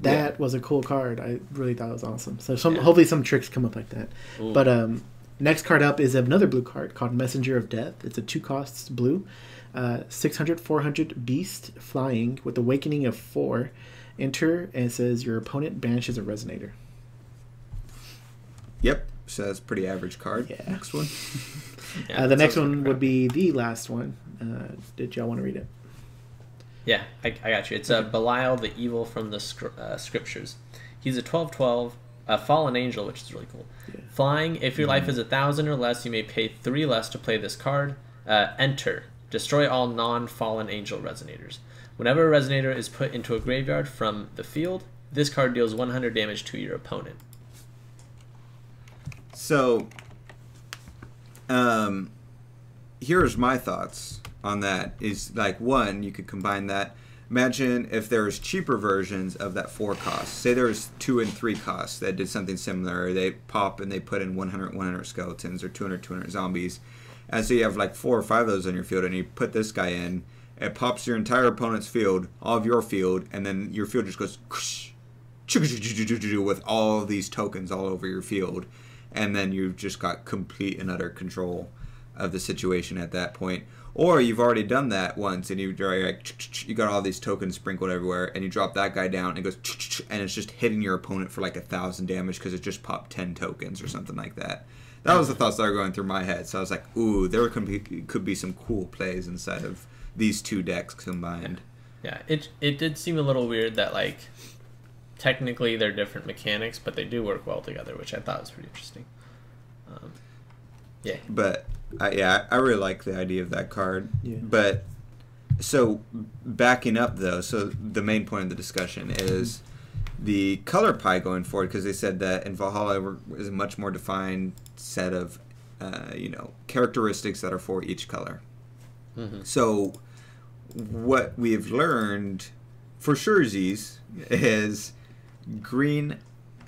Speaker 1: That was a cool card. I really thought it was awesome. So hopefully some tricks come up like that. Ooh. But next card up is another blue card called Messenger of Death. It's a 2 costs blue, 600/400 beast flying with Awakening of 4. Enter, and it says your opponent banishes a resonator.
Speaker 3: Yep, so that's a pretty average card.
Speaker 1: Yeah.
Speaker 3: Next one.
Speaker 1: The next one would be the last one. Did y'all want to read it?
Speaker 2: Yeah, I got you. It's Belial, the evil from the scriptures. He's a 12/12, a fallen angel, which is really cool. Yeah. Flying, if your life is 1,000 or less, you may pay 3 less to play this card. Enter. Destroy all non-fallen angel resonators. Whenever a resonator is put into a graveyard from the field, this card deals 100 damage to your opponent.
Speaker 3: So, here's my thoughts on that. Is like, one, you could combine that. Imagine if there's cheaper versions of that 4 cost. Say there's 2 and 3 costs that did something similar. They pop and they put in 100 skeletons or 200 zombies. And so you have like 4 or 5 of those on your field, and you put this guy in. It pops your entire opponent's field, all of your field, and then your field just goes with all of these tokens all over your field. and then you've just got complete and utter control of the situation at that point. Or you've already done that once, and you got all these tokens sprinkled everywhere, and you drop that guy down, and it goes, and it's just hitting your opponent for like 1,000 damage because it just popped 10 tokens or something like that. That was the thoughts that were going through my head. So I was like, ooh, there could be some cool plays inside of these two decks combined.
Speaker 2: Yeah, it did seem a little weird that, like, technically they're different mechanics, but they do work well together, which I thought was pretty interesting. Yeah.
Speaker 3: But, I really like the idea of that card.
Speaker 1: Yeah.
Speaker 3: But, so, backing up, though, so the main point of the discussion is the color pie going forward, because they said that in Valhalla is a much more defined set of, characteristics that are for each color.
Speaker 2: Mm-hmm.
Speaker 3: So, what we've learned for surezies is green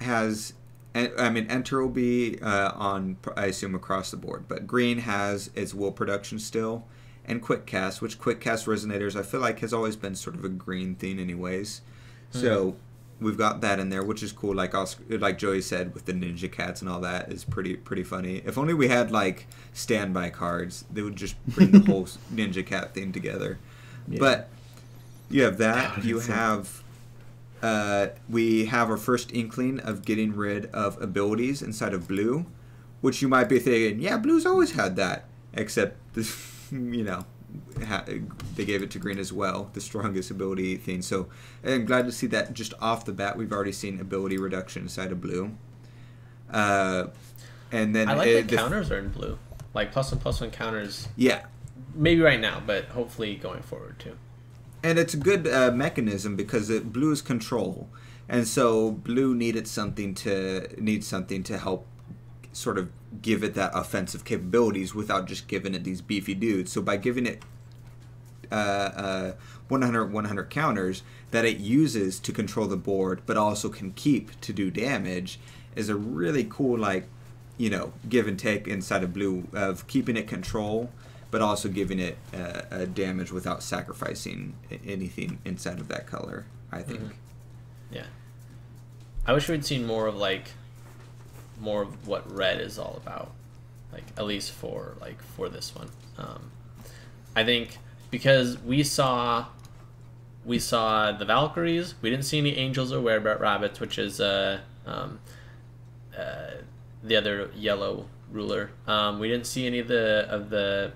Speaker 3: has, enter will be on, I assume, across the board, but green has its will production still, and quick cast, which quick cast resonators I feel like has always been sort of a green theme anyways. So we've got that in there, which is cool. Like Joey said, with the ninja cats and all that is pretty funny. If only we had like standby cards, they would just bring the whole ninja cat theme together. Yeah. But you have that. You have we have our first inkling of getting rid of abilities inside of blue, which you might be thinking, yeah, blue's always had that, except this, they gave it to green as well, the strongest ability thing. So I'm glad to see that just off the bat we've already seen ability reduction inside of blue. And then
Speaker 2: I like the counters are in blue, like +1/+1 counters.
Speaker 3: Yeah,
Speaker 2: maybe right now, but hopefully going forward too.
Speaker 3: And it's a good mechanism because blue is control, and so blue needed something to help sort of give it that offensive capabilities without just giving it these beefy dudes. So by giving it 100 counters that it uses to control the board, but also can keep to do damage, is a really cool give and take inside of blue of keeping it control, but also giving it damage without sacrificing anything inside of that color, I think.
Speaker 2: Mm-hmm. Yeah. I wish we'd seen more of what red is all about, like at least for this one. I think because we saw the Valkyries, we didn't see any angels or were-rabbits, which is the other yellow ruler. We didn't see any of the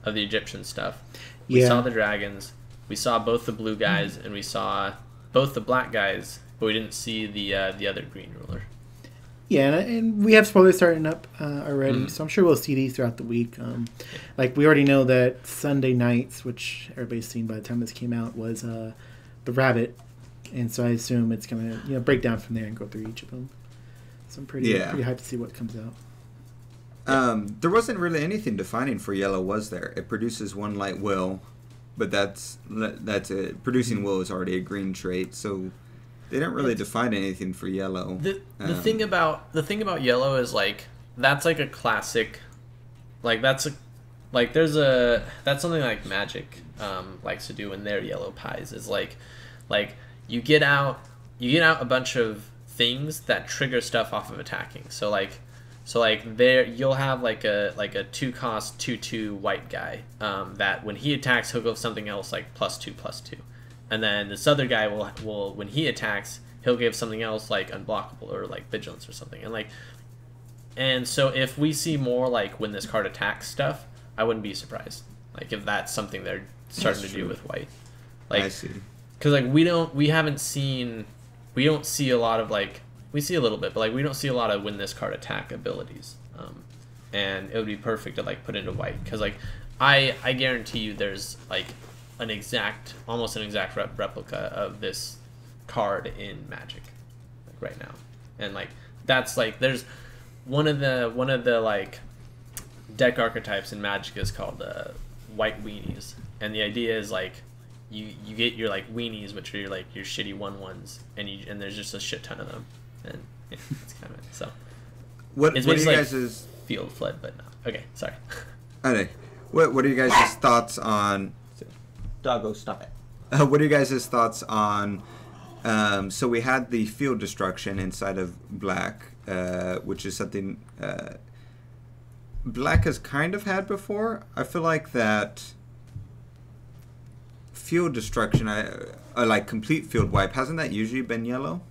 Speaker 2: Egyptian stuff. We saw the dragons. We saw both the blue guys, and we saw both the black guys, but we didn't see the other green ruler.
Speaker 1: Yeah, and we have spoilers starting up already, so I'm sure we'll see these throughout the week. Like we already know that Sunday nights, which everybody's seen by the time this came out, was the rabbit, and so I assume it's gonna break down from there and go through each of them. So I'm pretty hyped to see what comes out.
Speaker 3: There wasn't really anything defining for yellow, was there? It produces one light will, but that's it. Producing will is already a green trait, so they don't really define anything for yellow.
Speaker 2: The thing about yellow is that's like a classic, that's something like Magic likes to do in their yellow pies is like you get out a bunch of things that trigger stuff off of attacking. So there you'll have like a 2-cost 2/2 white guy that when he attacks he'll go something else like +2/+2, and then this other guy will when he attacks he'll give something else like unblockable or like vigilance or something, and so if we see more like when this card attacks stuff, I wouldn't be surprised if that's something they're starting to do with white.
Speaker 3: I see,
Speaker 2: because we don't see a lot of we see a little bit, but we don't see a lot of when this card attack abilities, and it would be perfect to put into white because I guarantee you there's almost an exact replica of this card in Magic right now, and that's there's one of the deck archetypes in Magic is called white weenies, and the idea is you get your weenies, which are your shitty 1/1s, and there's just a shit ton of them. And yeah, that's kind of it. So,
Speaker 3: what are you guys'
Speaker 2: field fled? But no. Okay, sorry.
Speaker 3: Okay, what are you guys' thoughts on?
Speaker 2: Doggo, stop it.
Speaker 3: What are you guys' thoughts on So we had the field destruction inside of black, which is something black has kind of had before. I feel like that field destruction, like complete field wipe, hasn't that usually been yellow?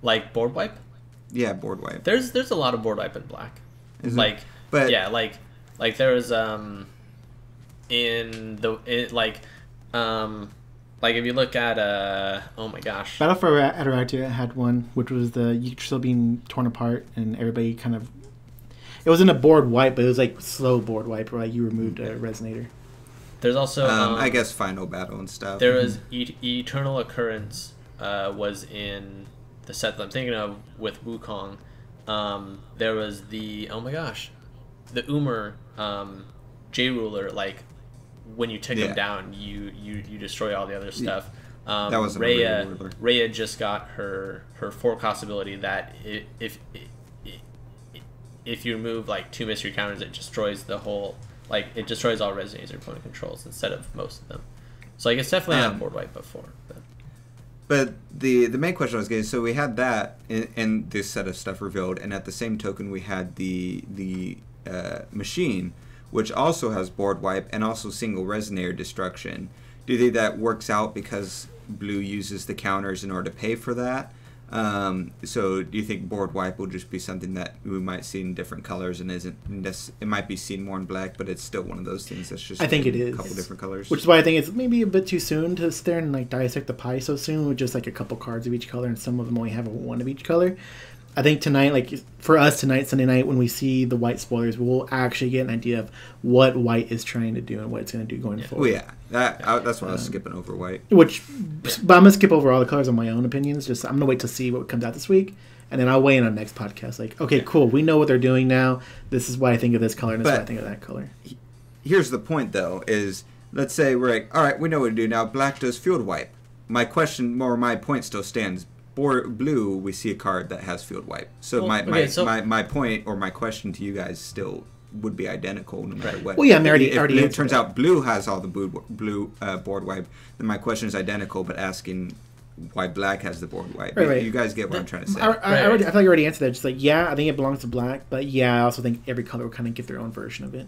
Speaker 2: Like board wipe?
Speaker 3: Yeah, board wipe.
Speaker 2: There's a lot of board wipe in black.
Speaker 3: Is
Speaker 2: like,
Speaker 3: it? But
Speaker 2: yeah, like there was like if you look at oh my gosh,
Speaker 1: Battle for Ataraxia had one, which was the you're still being torn apart, and everybody kind of. It wasn't a board wipe, but it was like slow board wipe, where like you removed a resonator.
Speaker 2: There's also
Speaker 3: I guess final battle and stuff.
Speaker 2: There was Eternal Occurrence was in the set that I'm thinking of with Wukong. There was the oh my gosh, the Umer J Ruler, like when you take them down, you destroy all the other stuff.
Speaker 3: That was
Speaker 2: Rhea just got her forecast ability that if you remove like 2 mystery counters, it destroys the whole, like it destroys all resonators your opponent controls instead of most of them. So like it's definitely had board wipe before.
Speaker 3: But the main question I was getting, so we had that in this set of stuff revealed, and at the same token we had the machine, which also has board wipe and also single resonator destruction. Do you think that works out because blue uses the counters in order to pay for that? So do you think board wipe will just be something that we might see in different colors and it might be seen more in black, but it's still one of those things that's just
Speaker 1: I think it is
Speaker 3: a couple different colors,
Speaker 1: which is why I think it's maybe a bit too soon to sit there and like dissect the pie so soon with just like a couple cards of each color, and some of them only have one of each color. I think tonight, like for us tonight, Sunday night, when we see the white spoilers, we'll actually get an idea of what white is trying to do and what it's going to do going forward.
Speaker 3: Well, that's why I was skipping over white.
Speaker 1: But I'm going to skip over all the colors on my own opinions. Just I'm going to wait to see what comes out this week, and then I'll weigh in on next podcast. Like, okay, cool, we know what they're doing now. This is what I think of this color, and this is what I think of that color.
Speaker 3: Here's the point, though, is let's say we're like, all right, we know what to do now. Black does field wipe. My point still stands. Blue, we see a card that has field wipe. So my point or my question to you guys still would be identical no matter what.
Speaker 1: Well, yeah,
Speaker 3: if it turns out blue has all the blue board wipe, then my question is identical, but asking why black has the board wipe.
Speaker 1: Right.
Speaker 3: You guys get what I'm trying to say.
Speaker 1: I feel like you already answered that. Just like, yeah, I think it belongs to black, but yeah, I also think every color will kind of get their own version of it.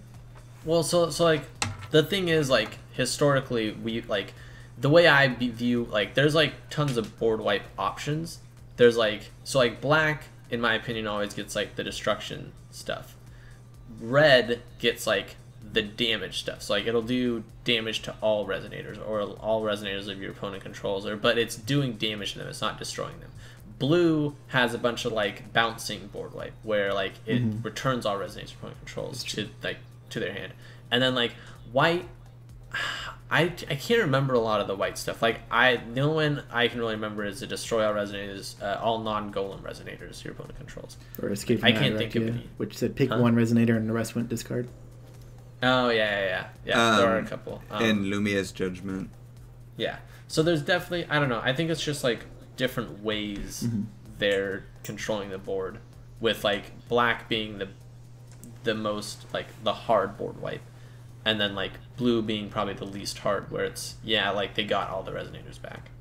Speaker 2: Well, so like the thing is, like historically, we like. The way I view, like, there's, like, tons of board wipe options. There's, like, so, like, black, in my opinion, always gets, like, the destruction stuff. Red gets, like, the damage stuff. So, like, it'll do damage to all resonators, or all resonators of your opponent controls, but it's doing damage to them. It's not destroying them. Blue has a bunch of, like, bouncing board wipe, where, like, it returns all resonators your opponent controls to their hand. And then, like, white... I can't remember a lot of the white stuff. Like the only one I can really remember is the destroy all resonators, all non-golem resonators your opponent controls.
Speaker 1: Or escape from
Speaker 2: I can't think of any.
Speaker 1: Which said pick one resonator and the rest went discard.
Speaker 2: Oh yeah. There are a couple.
Speaker 3: And Lumia's Judgment.
Speaker 2: Yeah. So there's definitely, I don't know. I think it's just like different ways they're controlling the board, with like black being the most like the hard board wipe. And then, like, blue being probably the least hard, where it's, like, they got all the resonators back.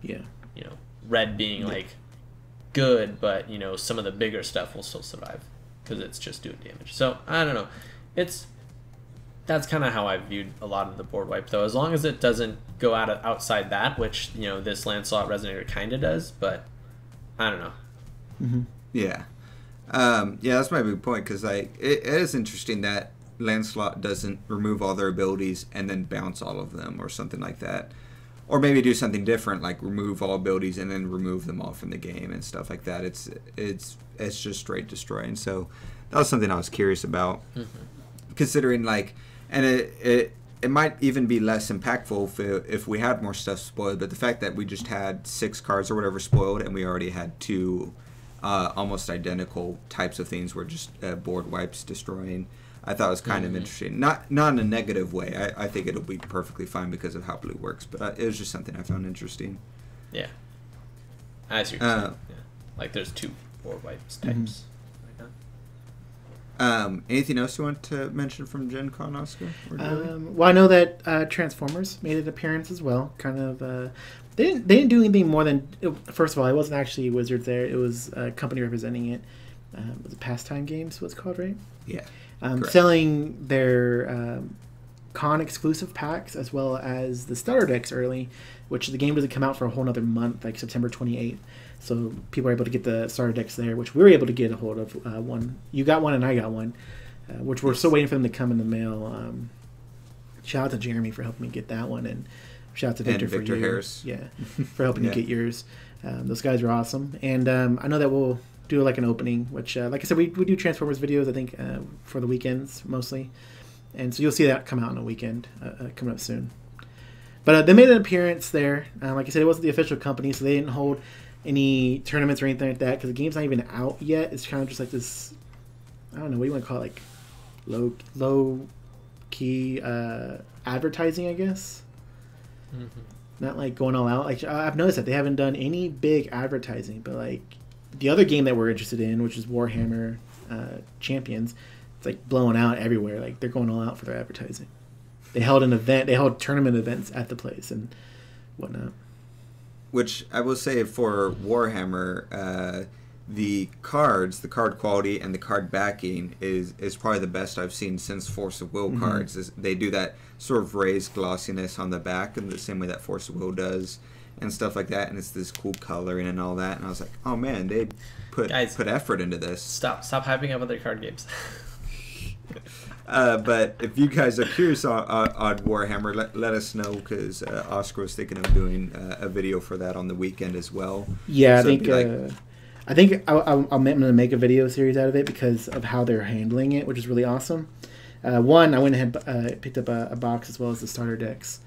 Speaker 2: You know, red being, like, good, but, you know, some of the bigger stuff will still survive because it's just doing damage. So, I don't know. That's kind of how I viewed a lot of the board wipe, though. As long as it doesn't go outside that, which, you know, this Lancelot resonator kind of does, but I don't know.
Speaker 1: Mm-hmm.
Speaker 3: Yeah. That's my big point, because, like, it is interesting that Lancelot doesn't remove all their abilities and then bounce all of them or something like that, or maybe do something different, like remove all abilities and then remove them all from the game and stuff like that. It's just straight destroying. So that was something I was curious about, considering like, and it might even be less impactful if we had more stuff spoiled, but the fact that we just had 6 cards or whatever spoiled and we already had 2 almost identical types of things were just board wipes destroying, I thought it was kind of interesting. Not in a negative way. I think it'll be perfectly fine because of how blue works. But it was just something I found interesting.
Speaker 2: Yeah. As you're saying. Yeah. Like there's 2 board wipes types.
Speaker 3: Anything else you want to mention from Gen Con, Oscar?
Speaker 1: Well, I know that Transformers made an appearance as well. Kind of, they didn't do anything more than. First of all, it wasn't actually Wizards there. It was a company representing it. Was it Pastime Games? What's it called, right?
Speaker 3: Yeah.
Speaker 1: Selling their con exclusive packs as well as the starter decks early, which the game doesn't come out for a whole another month, like September 28th. So people are able to get the starter decks there, which we were able to get a hold of. One, you got one, and I got one, which we're still waiting for them to come in the mail. Shout out to Jeremy for helping me get that one, and shout out to Victor for yours.
Speaker 3: Harris.
Speaker 1: Yeah, for helping me get yours. Those guys are awesome, and I know that we'll do like an opening, which, like I said, we do Transformers videos. I think for the weekends mostly, and so you'll see that come out on a weekend coming up soon. But they made an appearance there. Like I said, it wasn't the official company, so they didn't hold any tournaments or anything like that because the game's not even out yet. It's kind of just like this, I don't know, what do you want to call it, like low key advertising, I guess. Mm-hmm. Not like going all out. Like I've noticed that they haven't done any big advertising, but like the other game that we're interested in, which is Warhammer Champions, it's like blowing out everywhere. Like they're going all out for their advertising. They held an event. They held tournament events at the place and whatnot.
Speaker 3: Which I will say for Warhammer, the cards, the card quality, and the card backing is probably the best I've seen since Force of Will cards. They do that sort of raised glossiness on the back in the same way that Force of Will does and stuff like that. And it's this cool coloring and all that. And I was like, oh man, they put effort into this.
Speaker 2: Stop hyping up other card games.
Speaker 3: But if you guys are curious on Warhammer, let us know because Oscar was thinking of doing a video for that on the weekend as well.
Speaker 1: Yeah, so I think I'm going to make a video series out of it because of how they're handling it, which is really awesome. One, I went ahead picked up a box as well as the starter decks.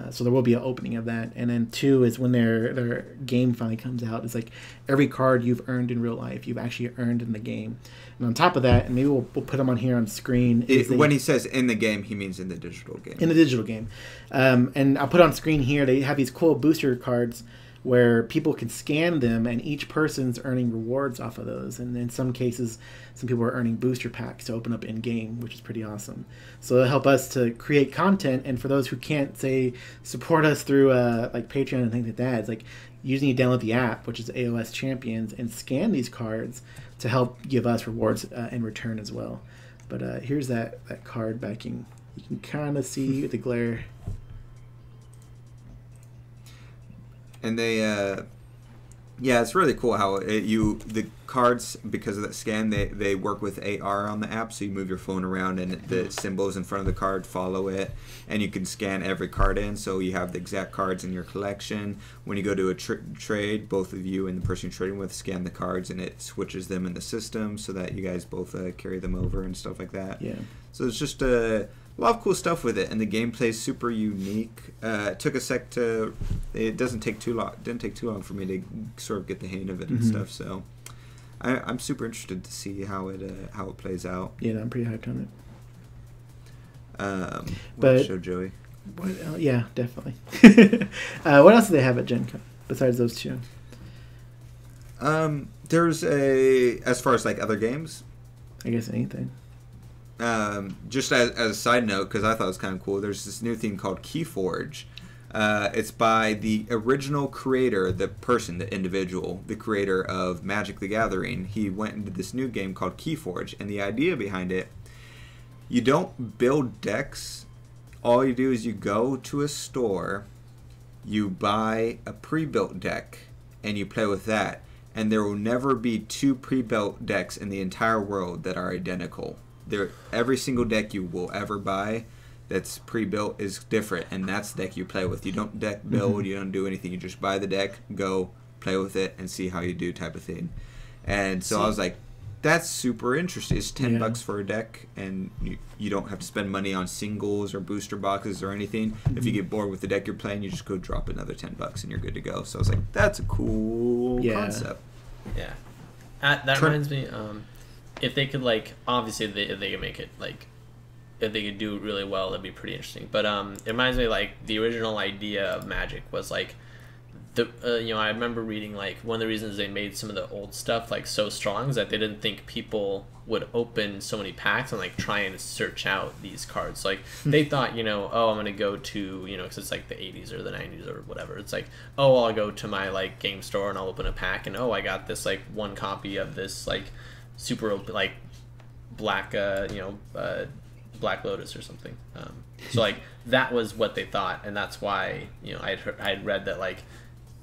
Speaker 1: So there will be an opening of that. And then two is when their game finally comes out. It's like every card you've earned in real life, you've actually earned in the game. And on top of that, and maybe we'll put them on here on screen.
Speaker 3: When he says in the game, he means in the digital game.
Speaker 1: In the digital game. And I'll put on screen here. They have these cool booster cards where people can scan them, and each person's earning rewards off of those. And in some cases, some people are earning booster packs to open up in-game, which is pretty awesome. So it'll help us to create content, and for those who can't, say, support us through like Patreon and things like that, it's like using you download the app, which is AOS Champions, and scan these cards to help give us rewards in return as well. But here's that card backing. You can kind of see the glare.
Speaker 3: And they, yeah, it's really cool how the cards, because of that scan, they work with AR on the app, so you move your phone around and the symbols in front of the card follow it, and you can scan every card in, so you have the exact cards in your collection. When you go to a trade, both of you and the person you're trading with scan the cards, and it switches them in the system so that you guys both carry them over and stuff like that.
Speaker 1: Yeah.
Speaker 3: So it's just a lot of cool stuff with it, and the gameplay is super unique. It took a sec to. It didn't take too long for me to sort of get the hang of it and stuff. So, I'm super interested to see how it plays out.
Speaker 1: Yeah, I'm pretty hyped on it.
Speaker 3: But show Joey.
Speaker 1: Yeah, definitely. What else do they have at GenCon besides those two?
Speaker 3: There's as far as like other games.
Speaker 1: I guess anything.
Speaker 3: Just as a side note, because I thought it was kind of cool, there's this new thing called Keyforge. It's by the original creator, the individual, the creator of Magic the Gathering. He went into this new game called Keyforge, and the idea behind it, you don't build decks. All you do is you go to a store, you buy a pre-built deck, and you play with that. And there will never be two pre-built decks in the entire world that are identical. Every single deck you will ever buy that's pre-built is different, and that's the deck you play with. You don't deck build, you don't do anything. You just buy the deck, go play with it, and see how you do type of thing. And so I was like, that's super interesting. It's $10 for a deck, and you don't have to spend money on singles or booster boxes or anything. If you get bored with the deck you're playing, you just go drop another $10 and you're good to go. So I was like, that's a cool concept.
Speaker 2: Yeah. That reminds me, if they could, like, obviously if they could make it, like, if they could do it really well, that'd be pretty interesting. But it reminds me, like, the original idea of Magic was, like, I remember reading like one of the reasons they made some of the old stuff like so strong is that they didn't think people would open so many packs and like try and search out these cards. Like they thought, oh, I'm gonna go to, because it's like the 80s or the 90s or whatever. It's like, oh, I'll go to my like game store and I'll open a pack and I got this like one copy of this like super like black Black Lotus or something. So like that was what they thought, and that's why I had read that like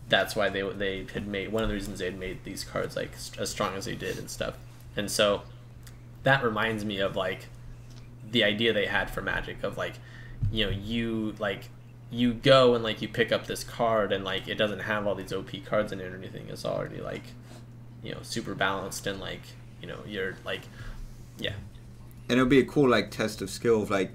Speaker 2: that's why they had made one of the reasons they had made these cards like as strong as they did and stuff. And so that reminds me of like the idea they had for Magic of like you go and like you pick up this card and like it doesn't have all these OP cards in it or anything. It's already like super balanced and like you're like yeah.
Speaker 3: And it'll be a cool like test of skill of like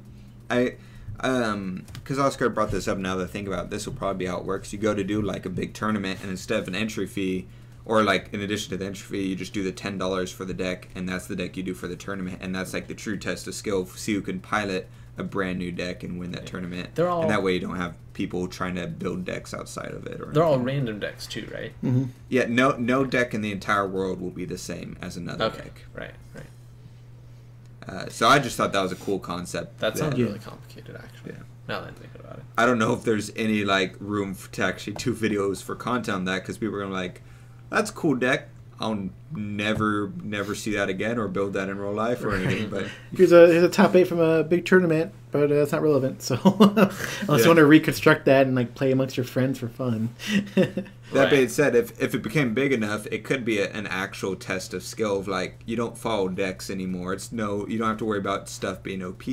Speaker 3: because Oscar brought this up. Now that I think about it, this will probably be how it works. You go to do like a big tournament, and instead of an entry fee, or like in addition to the entry fee, you just do the $10 for the deck, and that's the deck you do for the tournament, and that's like the true test of skill. See who can pilot a brand new deck and win that tournament. And that way you don't have people trying to build decks outside of it.
Speaker 2: They're all random decks too, right?
Speaker 1: Mm-hmm.
Speaker 3: Yeah, no deck in the entire world will be the same as another deck.
Speaker 2: Right.
Speaker 3: So I just thought that was a cool concept.
Speaker 2: That sounds really complicated, actually.
Speaker 3: Yeah.
Speaker 2: Now that I think about it.
Speaker 3: I don't know if there's any like room to actually do videos for content on that, because people are gonna be like, that's a cool deck. I'll never see that again or build that in real life or anything. But
Speaker 1: here's a top 8 from a big tournament, but it's not relevant. So unless you want to reconstruct that and like play amongst your friends for fun.
Speaker 3: That being said, if it became big enough, it could be an actual test of skill of like you don't follow decks anymore. You don't have to worry about stuff being OP.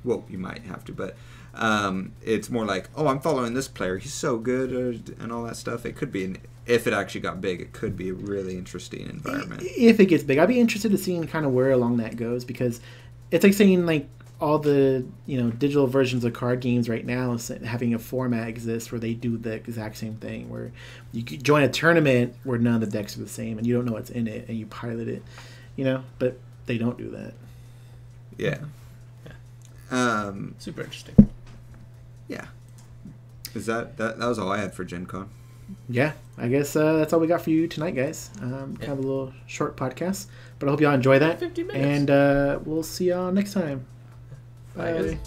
Speaker 3: Well, you might have to, but it's more like, oh, I'm following this player. He's so good and all that stuff. It could be if it actually got big, it could be a really interesting environment. If
Speaker 1: it gets big, I'd be interested to seeing kind of where along that goes, because it's like saying like all the digital versions of card games right now having a format exist where they do the exact same thing, where you join a tournament where none of the decks are the same and you don't know what's in it and you pilot it, but they don't do that.
Speaker 3: Yeah.
Speaker 2: Super interesting.
Speaker 3: Yeah. Is that was all I had for GenCon.
Speaker 1: Yeah, I guess that's all we got for you tonight, guys. Kind of a little short podcast, but I hope y'all enjoy that.
Speaker 2: 50 minutes.
Speaker 1: And we'll see y'all next time.
Speaker 2: Bye, guys.